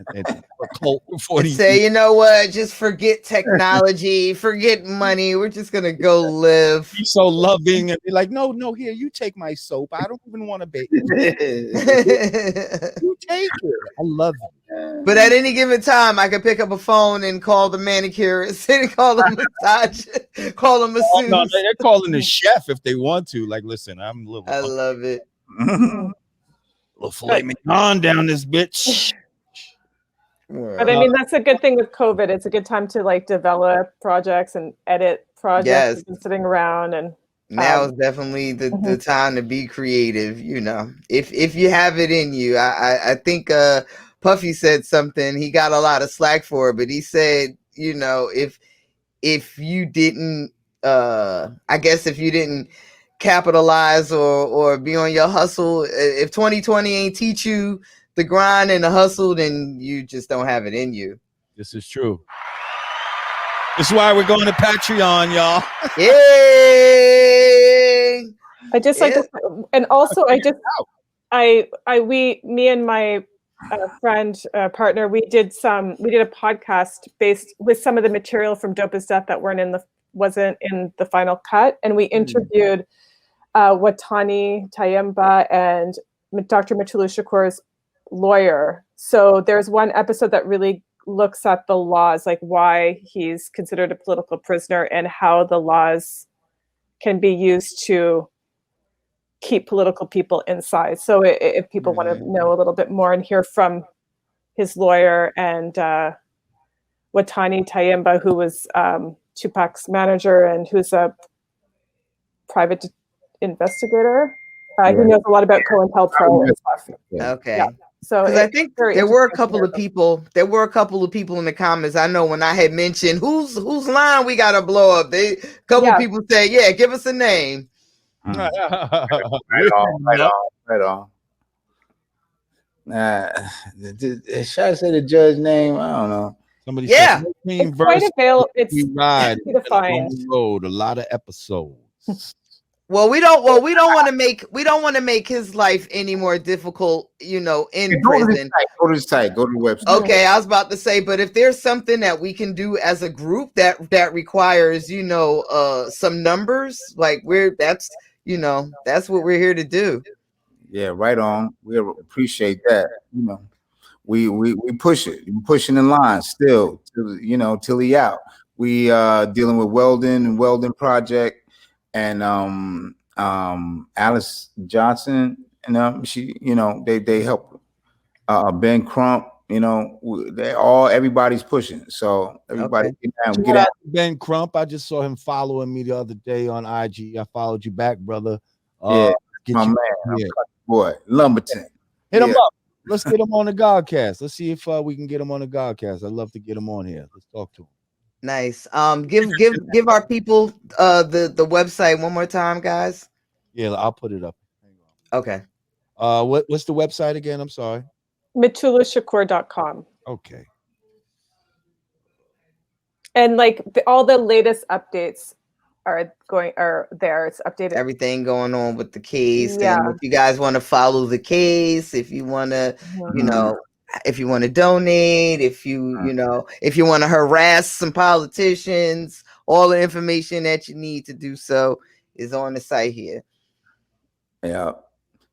cult for 40 say, you know what? Just forget technology, forget money. We're just gonna go live. Be so loving and be like, no, here, you take my soap. I don't even want to bake. You take it. I love it. But at any given time, I could pick up a phone and call the manicurist and call them massage, call them masseuse. Oh, no, they're calling the chef if they want to. Like, listen, I'm a little. I love it. Little filet mignon down this bitch. But I mean, that's a good thing with COVID. It's a good time to like develop projects and edit projects. Yes. And sitting around and now is definitely the time to be creative. If you have it in you, I think Puffy said something. He got a lot of slack for it, but he said, if you didn't, I guess if you didn't capitalize or be on your hustle, if 2020 ain't teach you the grind and the hustle, then you just don't have it in you. This is true. This is why we're going to Patreon, y'all. Yay! I just like to, and also me and my friend partner, we did a podcast based with some of the material from Dope-Is Death that wasn't in the final cut, and we interviewed Watani Tayemba and Dr. Mutulu Shakur's lawyer. So there's one episode that really looks at the laws, like why he's considered a political prisoner and how the laws can be used to keep political people inside. So if people want to know a little bit more and hear from his lawyer and Watani Tayemba, who was Tupac's manager and who's a private investigator, who knows a lot about COINTELPRO and stuff. Okay. Yeah. So I think there were a couple of people. There were a couple of people in the comments. I know when I had mentioned whose line we gotta blow up, a couple of people said, "Yeah, give us a name." Right on. Should I say the judge name? I don't know. Somebody said, it's quite available. It's ride easy to find. Road, a lot of episodes. Well, we don't want to make his life any more difficult, in prison. Go to the website. Okay, I was about to say, but if there's something that we can do as a group that requires, some numbers, like that's what we're here to do. Yeah, right on. We appreciate that. We push it. We're pushing the line still, till he out. We dealing with Weldon Project. And Alice Johnson, she, they help Ben Crump, everybody's pushing. So everybody get out. Ben Crump, I just saw him following me the other day on IG. I followed you back, brother. Get my man, boy, Lumberton. Hit him up. Let's get him on the Godcast. Let's see if we can get him on the Godcast. I'd love to get him on here. Let's talk to him. Nice. Give our people the website one more time, guys. Yeah, I'll put it up. Okay. What's the website again? I'm sorry. Mutulushakur.com. Okay. And all the latest updates are there. It's updated. Everything going on with the case. Yeah. And if you guys want to follow the case, if you want to, if you want to donate, if you want to harass some politicians, all the information that you need to do so is on the site here. Yeah.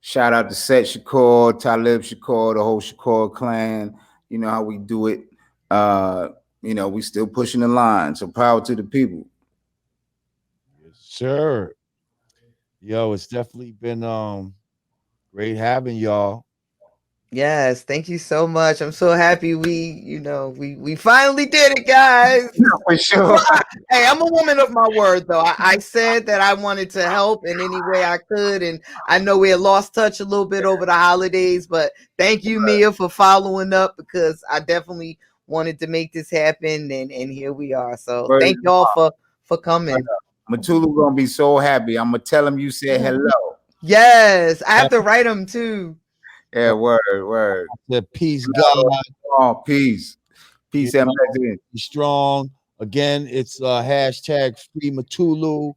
Shout out to Set Shakur, Talib Shakur, the whole Shakur clan. You know how we do it. We still pushing the line. So power to the people. Yes, sir. Yo, it's definitely been great having y'all. Yes, thank you so much. I'm so happy we finally did it, guys. Yeah, for sure. Hey, I'm a woman of my word, though. I said that I wanted to help in any way I could, and I know we had lost touch a little bit over the holidays, but thank you, Mia, for following up, because I definitely wanted to make this happen, and here we are. So thank y'all for coming. Mutulu gonna be so happy. I'm gonna tell him you said hello. Yes, I have to write him too. Yeah, word. The peace, God. Oh, peace. Peace and blessings. Be strong. Again, it's hashtag free Mutulu.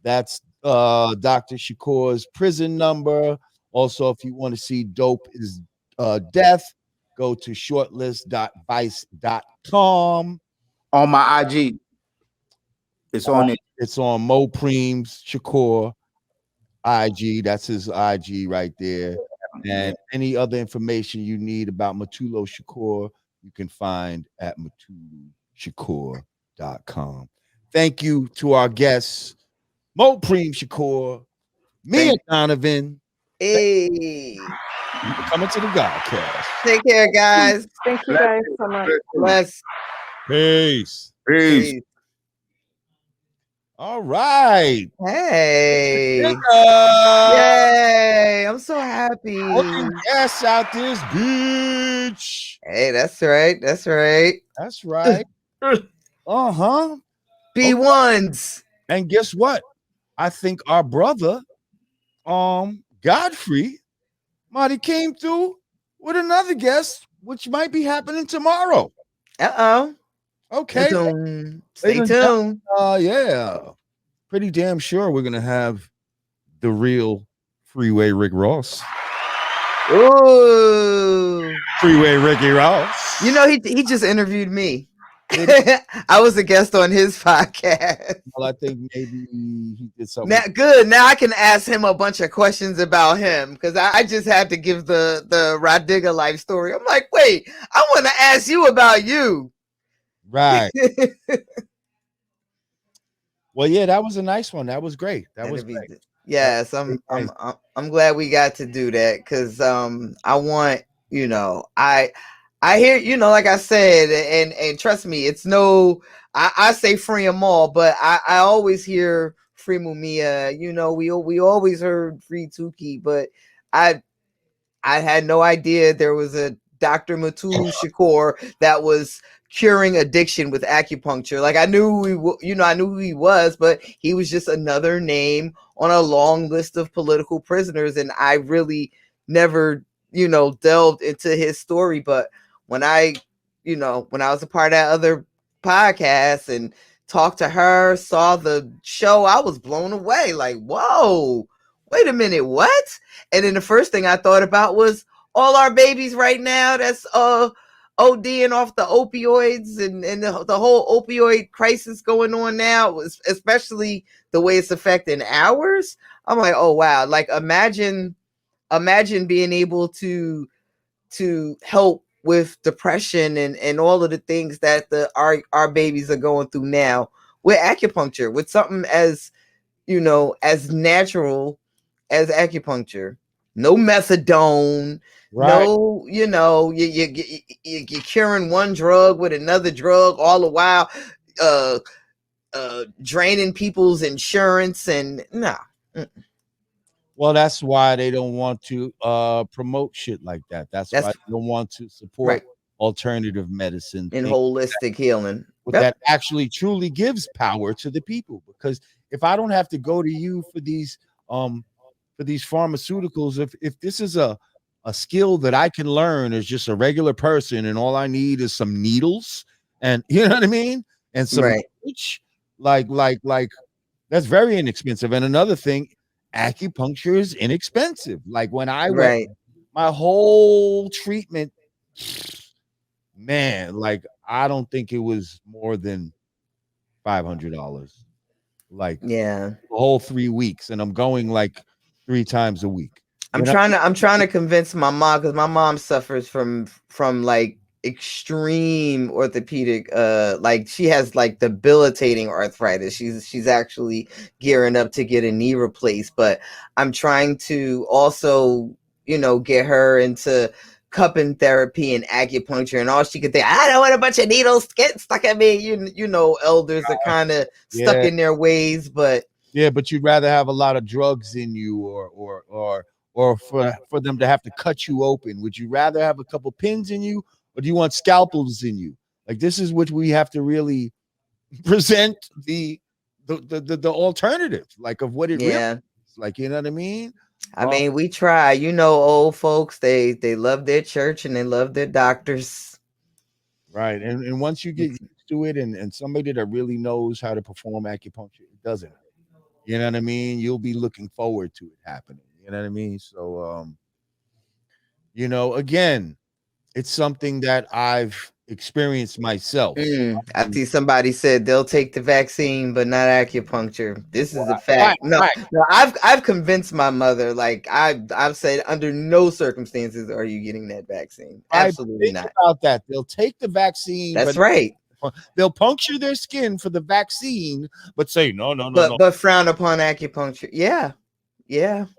That's Dr. Shakur's prison number. Also, if you want to see Dope is Death, go to shortlist.vice.com. On my IG. It's on it. It's on Mo Preem's Shakur IG. That's his IG right there. And any other information you need about Mutulu Shakur, you can find at MutuluShakur.com. Thank you to our guests, Mo Preem Shakur, Mia Donovan. Hey. Coming to the Godcast. Take care, guys. Thank you guys so much. Bless. Peace. All right. Hey. Yay. I'm so happy. Yes, out this bitch. Hey, that's right. That's right. Uh-huh. B1s. And guess what? I think our brother, Godfrey, might have came through with another guest, which might be happening tomorrow. Uh-oh. Okay. Stay tuned. Yeah. Pretty damn sure we're gonna have the real Freeway Rick Ross. Ooh. Freeway Ricky Ross. He just interviewed me. I was a guest on his podcast. Well, I think maybe he did something. Now, good. Now I can ask him a bunch of questions about him because I just had to give the Rod Digga life story. I'm like, wait, I want to ask you about you. Right. Well, yeah, that was a nice one. That was great. That was great. Yes, I'm glad we got to do that because I want, you know, I hear, you know, like I said, and trust me, it's no, I say free them all, but I always hear free Mumia, you know, we always heard free Tuki, but I had no idea there was a Dr. Mutulu Shakur that was curing addiction with acupuncture. Like I knew I knew who he was, but he was just another name on a long list of political prisoners. And I really never, you know, delved into his story. But when I was a part of that other podcast and talked to her, saw the show, I was blown away. Like, whoa, wait a minute, what? And then the first thing I thought about was all our babies right now that's ODing off the opioids and the whole opioid crisis going on now, especially the way it's affecting ours. I'm like, oh wow, like imagine being able to help with depression and all of the things that our babies are going through now with acupuncture, with something as, you know, as natural as acupuncture. No methadone, Right. no, you know, you're curing one drug with another drug all the while, draining people's insurance and no. Well, that's why they don't want to promote shit like that. That's why they don't want to support alternative medicine and holistic healing. That actually truly gives power to the people. Because if I don't have to go to you for these pharmaceuticals, if this is a skill that I can learn as just a regular person, and all I need is some needles, and you know what I mean, and some like that's very inexpensive. And another thing, acupuncture is inexpensive. Like when I went, my whole treatment, man, like I don't think it was more than $500. Like the whole 3 weeks, and I'm going like 3 times a week. I'm trying to convince my mom, because my mom suffers from like extreme orthopedic, like she has like debilitating arthritis. She's actually gearing up to get a knee replaced, but I'm trying to also, you know, get her into cupping therapy and acupuncture, and all she could think, I don't want a bunch of needles get stuck at me. You know, elders are kind of stuck in their ways, but but you'd rather have a lot of drugs in you, or for them to have to cut you open. Would you rather have a couple pins in you, or do you want scalpels in you? Like, this is what we have to really present the alternative, like, of what it really is. Like, you know what I mean? I mean, we try. You know, old folks, they love their church and they love their doctors. Right. And once you get used to it, and somebody that really knows how to perform acupuncture, it doesn't. You know what I mean? You'll be looking forward to it happening. You know what I mean? So, you know, again, it's something that I've experienced myself. I see somebody said they'll take the vaccine, but not acupuncture. This is a fact. No, I've convinced my mother. Like I've said, under no circumstances are you getting that vaccine. Absolutely not. About that, they'll take the vaccine. That's right. They'll puncture their skin for the vaccine, but say no. But frown upon acupuncture. Yeah.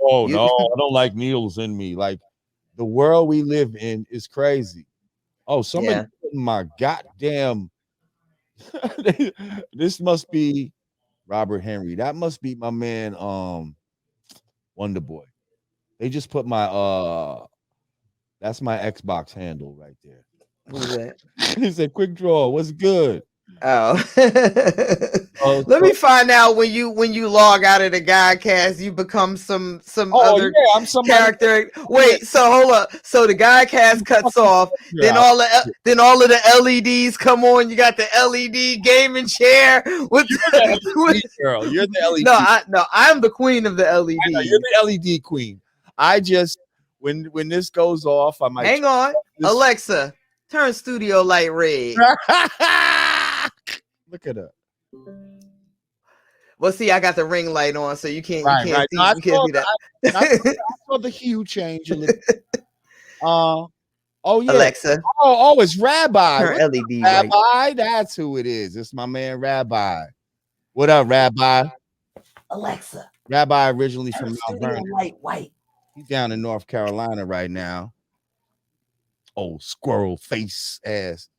Oh no, I don't like needles in me. Like, the world we live in is crazy. Oh, somebody put my goddamn. This must be Robert Henry. That must be my man, Wonder Boy. They just put my that's my Xbox handle right there. Who's that? He said, "Quick draw, what's good?" Oh, let me find out when you log out of the Godcast, you become some other I'm character. Wait, so hold up. So the Godcast cuts off, then all of the LEDs come on. You got the LED gaming chair with girl. You're the LED. No, I'm the queen of the LED. I know, you're the LED queen. I just when this goes off, I might hang on. Alexa, turn studio light red. Look at her. Well, see, I got the ring light on, so you can't Right. see No, you can't see that. I saw the hue change a little. Oh yeah. Alexa, Oh, it's Rabbi. turn What's LED up, white. Rabbi? That's who it is. It's my man Rabbi. What up, Rabbi? Alexa, Rabbi originally from Mount studio Vernon. light white. He's down in North Carolina right now. Oh, squirrel face ass.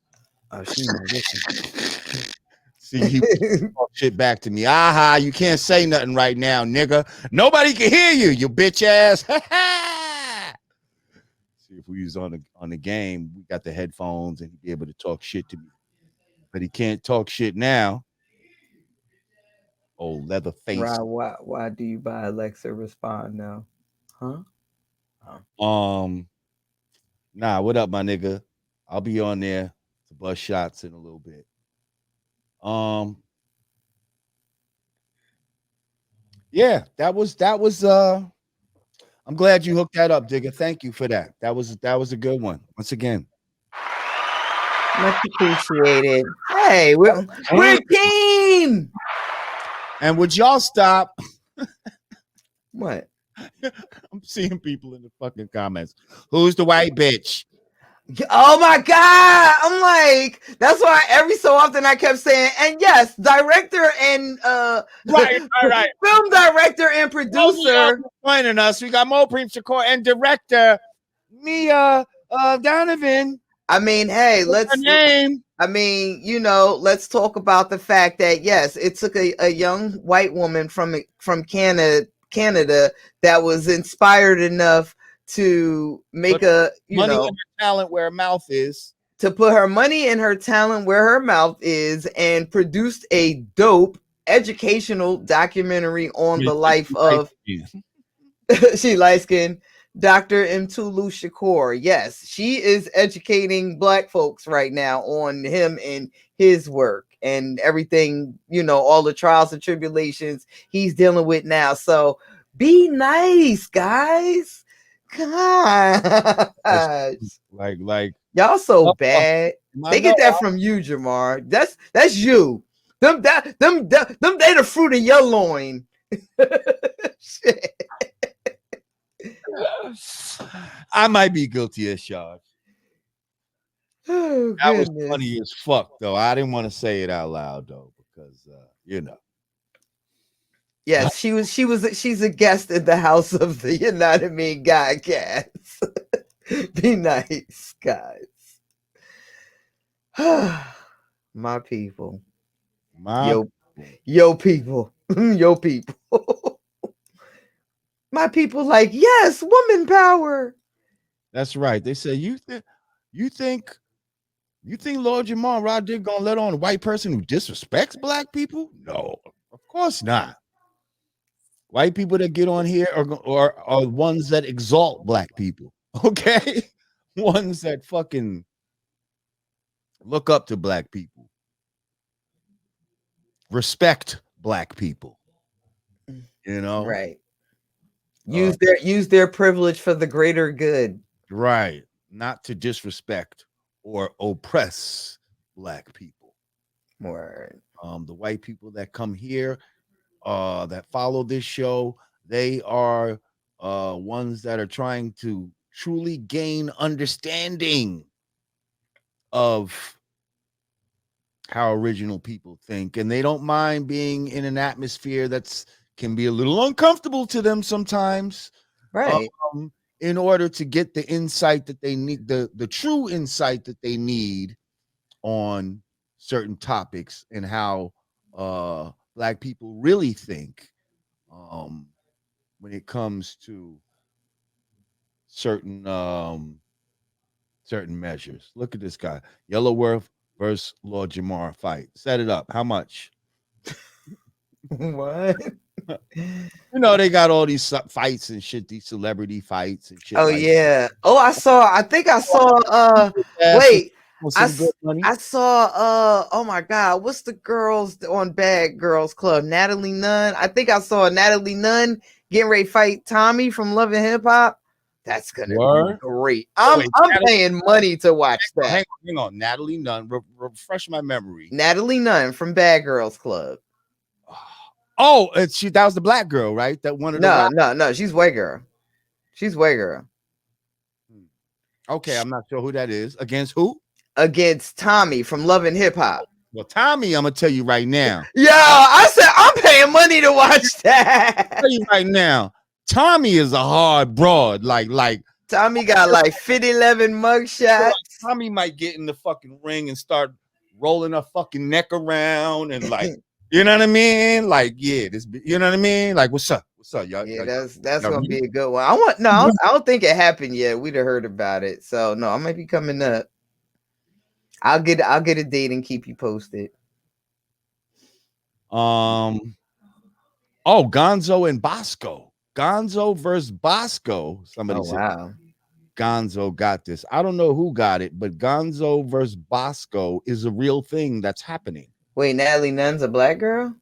Oh, she not listening. See, he talk shit back to me. Aha, you can't say nothing right now, nigga. Nobody can hear you, you bitch ass. See, if we was on the game, we got the headphones and he'd be able to talk shit to me. But he can't talk shit now. Oh, leather face. Right, why do you buy Alexa respond now? Huh? Nah, what up, my nigga? I'll be on there to bust shots in a little bit. Yeah, that was I'm glad you hooked that up, Digger. Thank you for that. That was a good one. Once again. Much appreciated. Hey, we're a team. And would y'all stop? What? I'm seeing people in the fucking comments. Who's the white bitch? Oh my God. I'm like, that's why every so often I kept saying, and yes, director and right. film director and producer. Joining us. We got Mo Preem Shakur and director Mia Donovan. I mean, hey, let's talk about the fact that yes, it took a young white woman from Canada that was inspired enough to make money in her talent where her mouth is, to put her money in her talent where her mouth is, and produced a dope educational documentary on the life of she light-skinned Dr. Mutulu Shakur. Yes, she is educating Black folks right now on him and his work and everything, all the trials and tribulations he's dealing with now. So be nice, guys. Gosh. Like y'all so bad. They get that from you, Jamar. That's you. Them they the fruit of your loin. Shit. I might be guilty as charged. Oh, that was funny as fuck, though. I didn't want to say it out loud though, because Yes, she's a guest in the house of the Yanadameen Godcast. Be nice, guys. My people. Yo people. Yo people. My people like, yes, woman power. That's right. They say you think Lord Jamar Rod Dig gonna let on a white person who disrespects Black people? No, of course not. White people that get on here are ones that exalt Black people. Okay, ones that fucking look up to Black people, respect Black people. Right. Use their privilege for the greater good. Right. Not to disrespect or oppress Black people. Word. The white people that come here, that follow this show, they are ones that are trying to truly gain understanding of how original people think, and they don't mind being in an atmosphere that's can be a little uncomfortable to them sometimes, right? In order to get the insight that they need, the true insight that they need on certain topics and how Black people really think when it comes to certain measures. Look at this guy, Yellowworth versus Lord Jamar fight. Set it up. How much? What? They got all these fights and shit, these celebrity fights and shit. Oh, like yeah. That. Oh, I think I saw wait. I saw oh my God, what's the girls on Bad Girls Club? Natalie Nunn. I think I saw Natalie Nunn getting ready to fight Tommy from Love and Hip Hop That's gonna Word? be great. I'm paying money to watch that. Hang on. Natalie Nunn. Refresh my memory. Natalie Nunn from Bad Girls Club. Oh, that was the black girl, right? That one of the No. She's white girl. She's white girl. Okay, I'm not sure who that is. Against who? Against Tommy from Love and Hip Hop. Well, Tommy, I'm gonna tell you right now. Yo, I said I'm paying money to watch that. I'll tell you right now. Tommy is a hard broad. Like Tommy got like 50-11 mugshots. Tommy might get in the fucking ring and start rolling her fucking neck around and like, you know what I mean? Like, yeah, you know what I mean? Like, what's up? What's up, y'all? Yeah, that's gonna be a good one. I don't think it happened yet. We'd have heard about it. So no, I might be coming up. I'll get a date and keep you posted. Oh, Gonzo and Bosco. Gonzo versus Bosco. Somebody said, wow. Gonzo got this. I don't know who got it, but Gonzo versus Bosco is a real thing that's happening. Wait, Natalie Nunn's a black girl?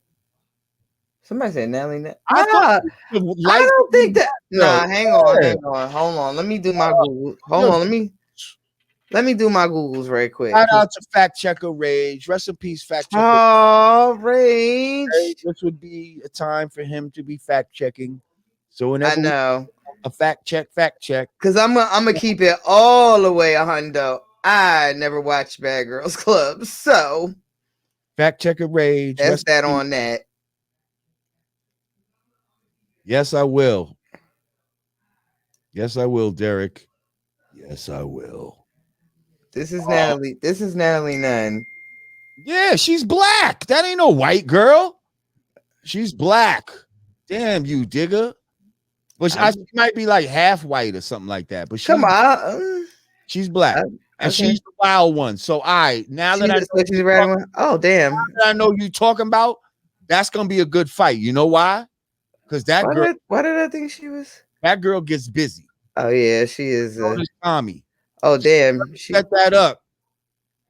Somebody said Natalie Nunn. I don't think that. Nah, hang on. Hold on. Let me do my Google. Hold on. Let me do my Googles right quick. Shout out to Fact Checker Rage. Rest in peace, Fact Checker. Oh, Rage. This would be a time for him to be fact checking. So whenever I know a fact check. Because I'm gonna keep it all the way 100. I never watched Bad Girls Club, so Fact Checker Rage. That's that on that. Yes, I will. Yes, I will, Derek. Yes, I will. This is Natalie. This is Natalie Nunn. Yeah, she's black. That ain't no white girl. She's black. Damn you, digger. But she might be like half white or something like that. But come on, she's black. And she's the wild one. So now that I know she's right. Oh damn! Now that I know you talking about, that's gonna be a good fight. You know why? Because that girl. Why did I think she was? That girl gets busy. Oh yeah, she is. Tommy. Oh damn! She set that up.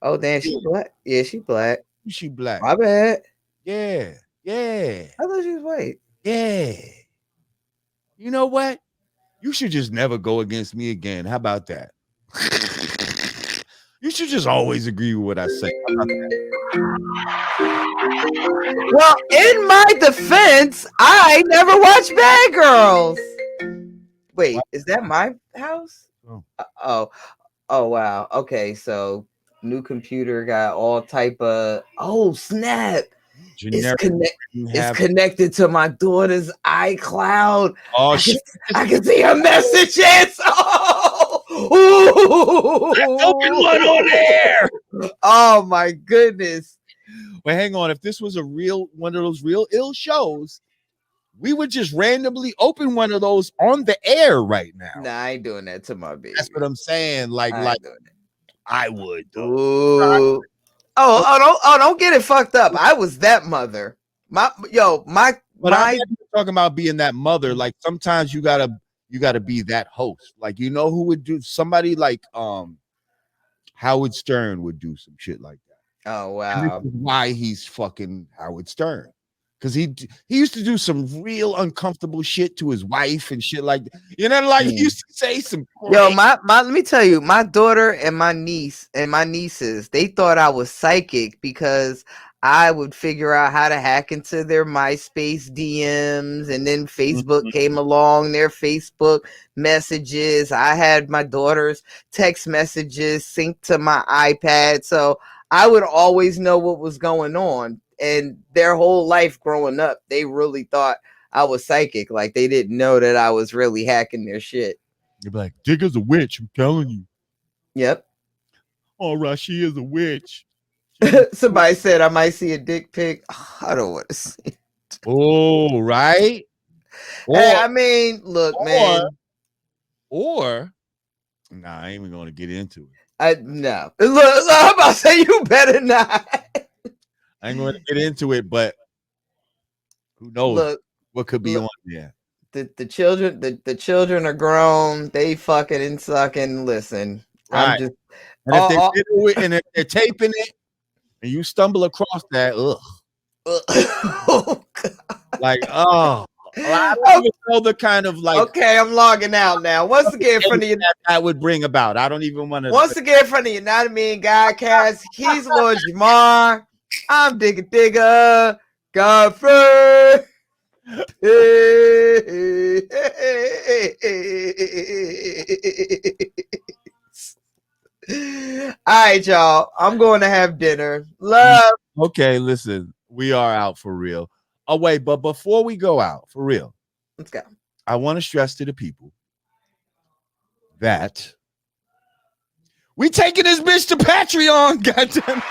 Oh damn, she black. Yeah, she black. She black. My bad. Yeah. I thought she was white. Yeah. You know what? You should just never go against me again. How about that? You should just always agree with what I say. Well, in my defense, I never watched Bad Girls. Wait, is that my house? Oh wow. Okay, so new computer got all type of. Oh snap! It's connected to my daughter's iCloud. Oh shit! I can see her messages. Oh, open one on there. Oh my goodness. Well, hang on. If this was one of those real ill shows, we would just randomly open one of those on the air right now. Nah, I ain't doing that to my baby. That's what I'm saying. Like I would. Ooh. Don't get it fucked up. I was that mother. But I'm talking about being that mother. Like sometimes you gotta be that host. Like you know who would do somebody like Howard Stern would do some shit like that. Oh wow! This is why he's fucking Howard Stern, because he used to do some real uncomfortable shit to his wife and shit like that. You know, like he used to say some. My let me tell you, my daughter and my niece and my nieces, they thought I was psychic because I would figure out how to hack into their MySpace DMs, and then Facebook came along, their Facebook messages. I had my daughter's text messages synced to my iPad, so I would always know what was going on. And their whole life growing up, they really thought I was psychic. Like they didn't know that I was really hacking their shit. You're like, Digga's a witch, I'm telling you. Yep. All right, she is a witch. Somebody said I might see a dick pic. Oh, I don't want to see it. Oh, right. Hey, I mean, look, man. Or I ain't even gonna get into it. No. Look, I'm about to say you better not. I ain't going to get into it, but who knows what could be on there. The children are grown. They fucking and sucking. Listen, right. I'm just. And if they're taping it, and you stumble across that, Oh, like, oh, I don't even know the kind of like Okay, I'm logging out now. Once again, from the that would bring about. I don't even want to. once again from the Yanadameen Godcast, he's Lord Jamar. I'm Digger Godfrey. All right, y'all. I'm going to have dinner. Love. Okay, listen, we are out for real. Oh wait, but before we go out for real, Let's go. I want to stress to the people that we taking this bitch to Patreon. Goddamn.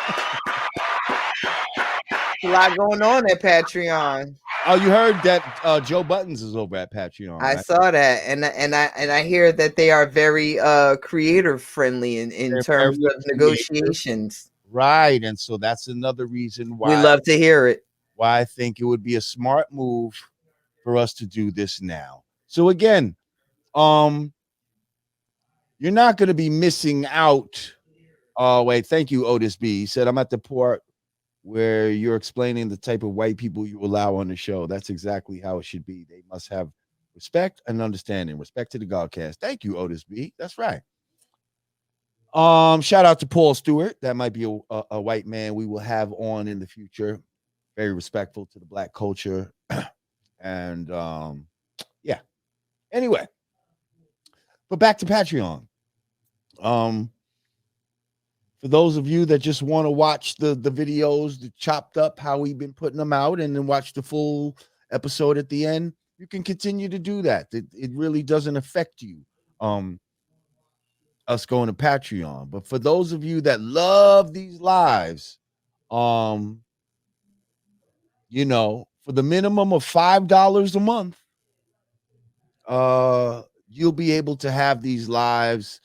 A lot going on at Patreon. Oh, you heard that Joe Buttons is over at Patreon. I Right? saw that, and I hear that they are very creator friendly in They're terms very of creative. negotiations. Right, and so that's another reason We why love to hear it. I think it would be a smart move for us to do this now. So again, you're not going to be missing out. Oh wait, thank you, Otis B. He said I'm at the part where you're explaining the type of white people you allow on the show. That's exactly how it should be. They must have respect and understanding. Respect to the Godcast. Thank you, Otis B. That's right. Shout out to Paul Stewart. That might be a white man we will have on in the future. Very respectful to the black culture. And yeah. Anyway, but back to Patreon. For those of you that just want to watch the videos, the chopped up, how we've been putting them out, and then watch the full episode at the end, you can continue to do that. It really doesn't affect you. Us going to Patreon. But for those of you that love these lives, you know, for the minimum of $5 a month, you'll be able to have these lives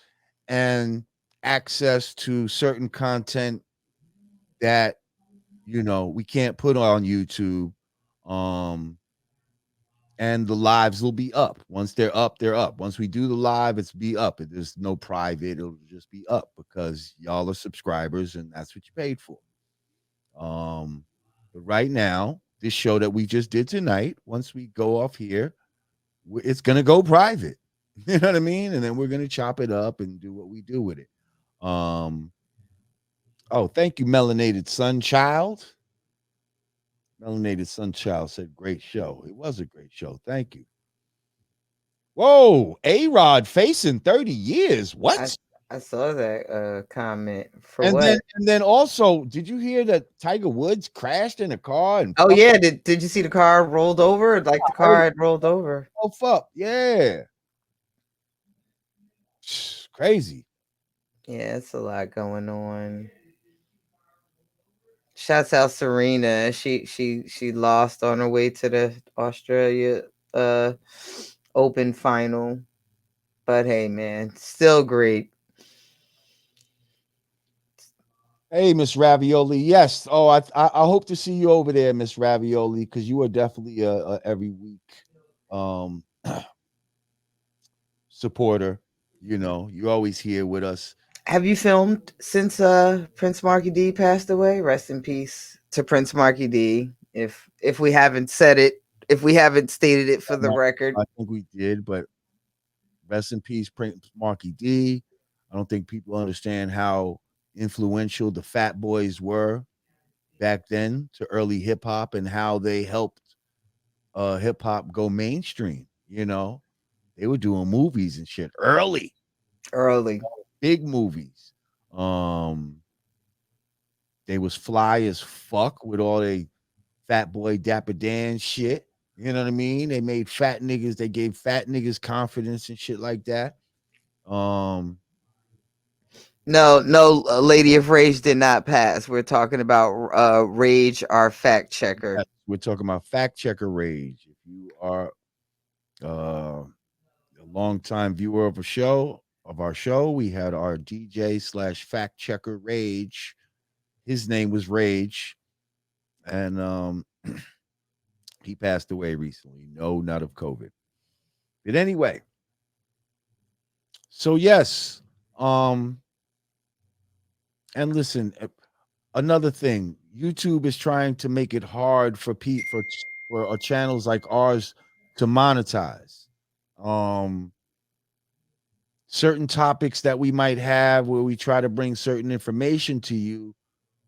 and access to certain content that, you know, we can't put on YouTube. And the lives will be up. Once they're up, they're up. Once we do the live, it's be up. There's no private, it'll just be up because y'all are subscribers and that's what you paid for. But right now, this show that we just did tonight, once we go off here, it's gonna go private. You know what I mean? And then we're gonna chop it up and do what we do with it. Oh, thank you, Melanated Sunchild. Melanated Sunchild said, great show. It was a great show. Thank you. Whoa, A-Rod facing 30 years. What? I saw that comment. For and what? then also, did you hear that Tiger Woods crashed in a car? And oh yeah, did you see the car rolled over? Like the car had rolled over. Oh fuck, yeah. Crazy. Yeah, it's a lot going on. Shouts out Serena. She lost on her way to the Australia Open final. But hey, man, still great. Hey, Miss Ravioli. Yes. Oh, I hope to see you over there, Miss Ravioli, because you are definitely a every week supporter. You know, you're always here with us. Have you filmed since Prince Marky D passed away? Rest in peace to Prince Marky D. If we haven't said it, if we haven't stated it for the record. I think we did, but rest in peace, Prince Marky D. I don't think people understand how influential the Fat Boys were back then to early hip hop and how they helped hip hop go mainstream. You know, they were doing movies and shit early, big movies. They was fly as fuck with all they Fat Boy Dapper Dan shit. You know what I mean? They made fat niggas. They gave fat niggas confidence and shit like that. No, Lady of Rage did not pass. We're talking about Rage, our fact checker. Yes, we're talking about fact checker Rage. If you are a longtime viewer of our show, we had our DJ / fact checker Rage. His name was Rage, and he passed away recently. No, not of COVID. But anyway, so yes, and listen, another thing, YouTube is trying to make it hard for channels like ours to monetize. Certain topics that we might have where we try to bring certain information to you,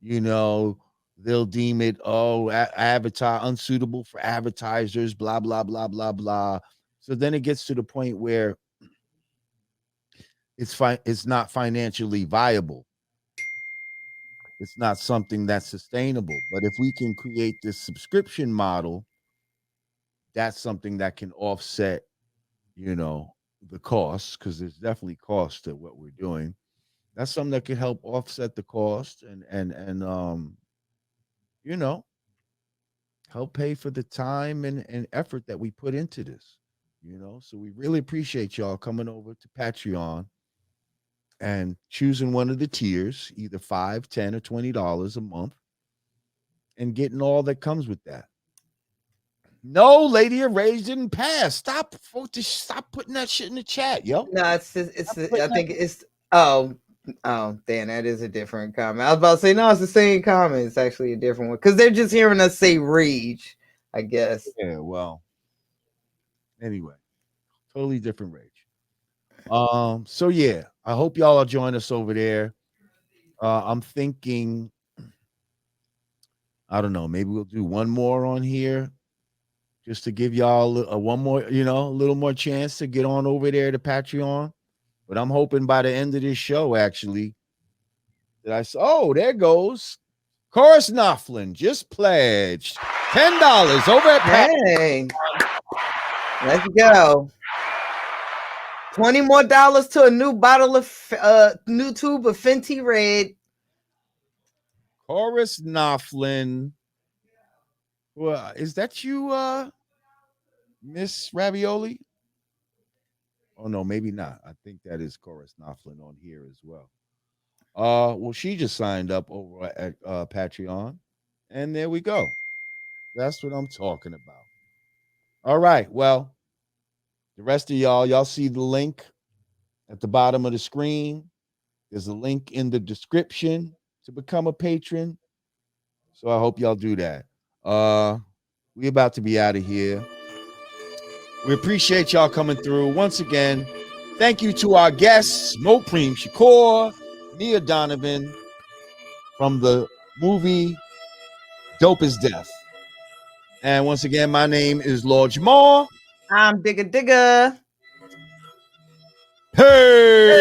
you know, they'll deem it unsuitable for advertisers, blah blah blah blah blah. So then it gets to the point where it's not financially viable. It's not something that's sustainable. But if we can create this subscription model, that's something that can offset, you know, the costs, because there's definitely cost to what we're doing. That's something that can help offset the cost and you know, help pay for the time and effort that we put into this. You know, so we really appreciate y'all coming over to Patreon and choosing one of the tiers, either $5, $10, or $20 a month, and getting all that comes with that. No, Lady of Rage didn't pass. Stop putting that shit in the chat, yo. No, I think it's Dan, that is a different comment. I was about to say no, it's the same comment. It's actually a different one because they're just hearing us say rage, I guess. Yeah, well, anyway, totally different rage. So yeah, I hope y'all will join us over there. I'm thinking, I don't know, maybe we'll do one more on here just to give y'all one more, you know, a little more chance to get on over there to Patreon. But I'm hoping by the end of this show, actually, that there goes Chorus Knopflin just pledged $10 over at Patreon. Hey, let's go. $20 more to a new bottle of new tube of Fenty Red. Chorus Knopflin. Well, is that you, Miss Ravioli? Oh no, maybe not. I think that is Chorus Knopflin on here as well. Well, she just signed up over at Patreon, and there we go. That's what I'm talking about. All right. Well, the rest of y'all see the link at the bottom of the screen. There's a link in the description to become a patron. So I hope y'all do that. We about to be out of here. We appreciate y'all coming through once again. Thank you to our guests, Mo Preem Shakur, Mia Donovan, from the movie Dope is Death. And once again, my name is Lord Jamar. I'm Digga. Hey!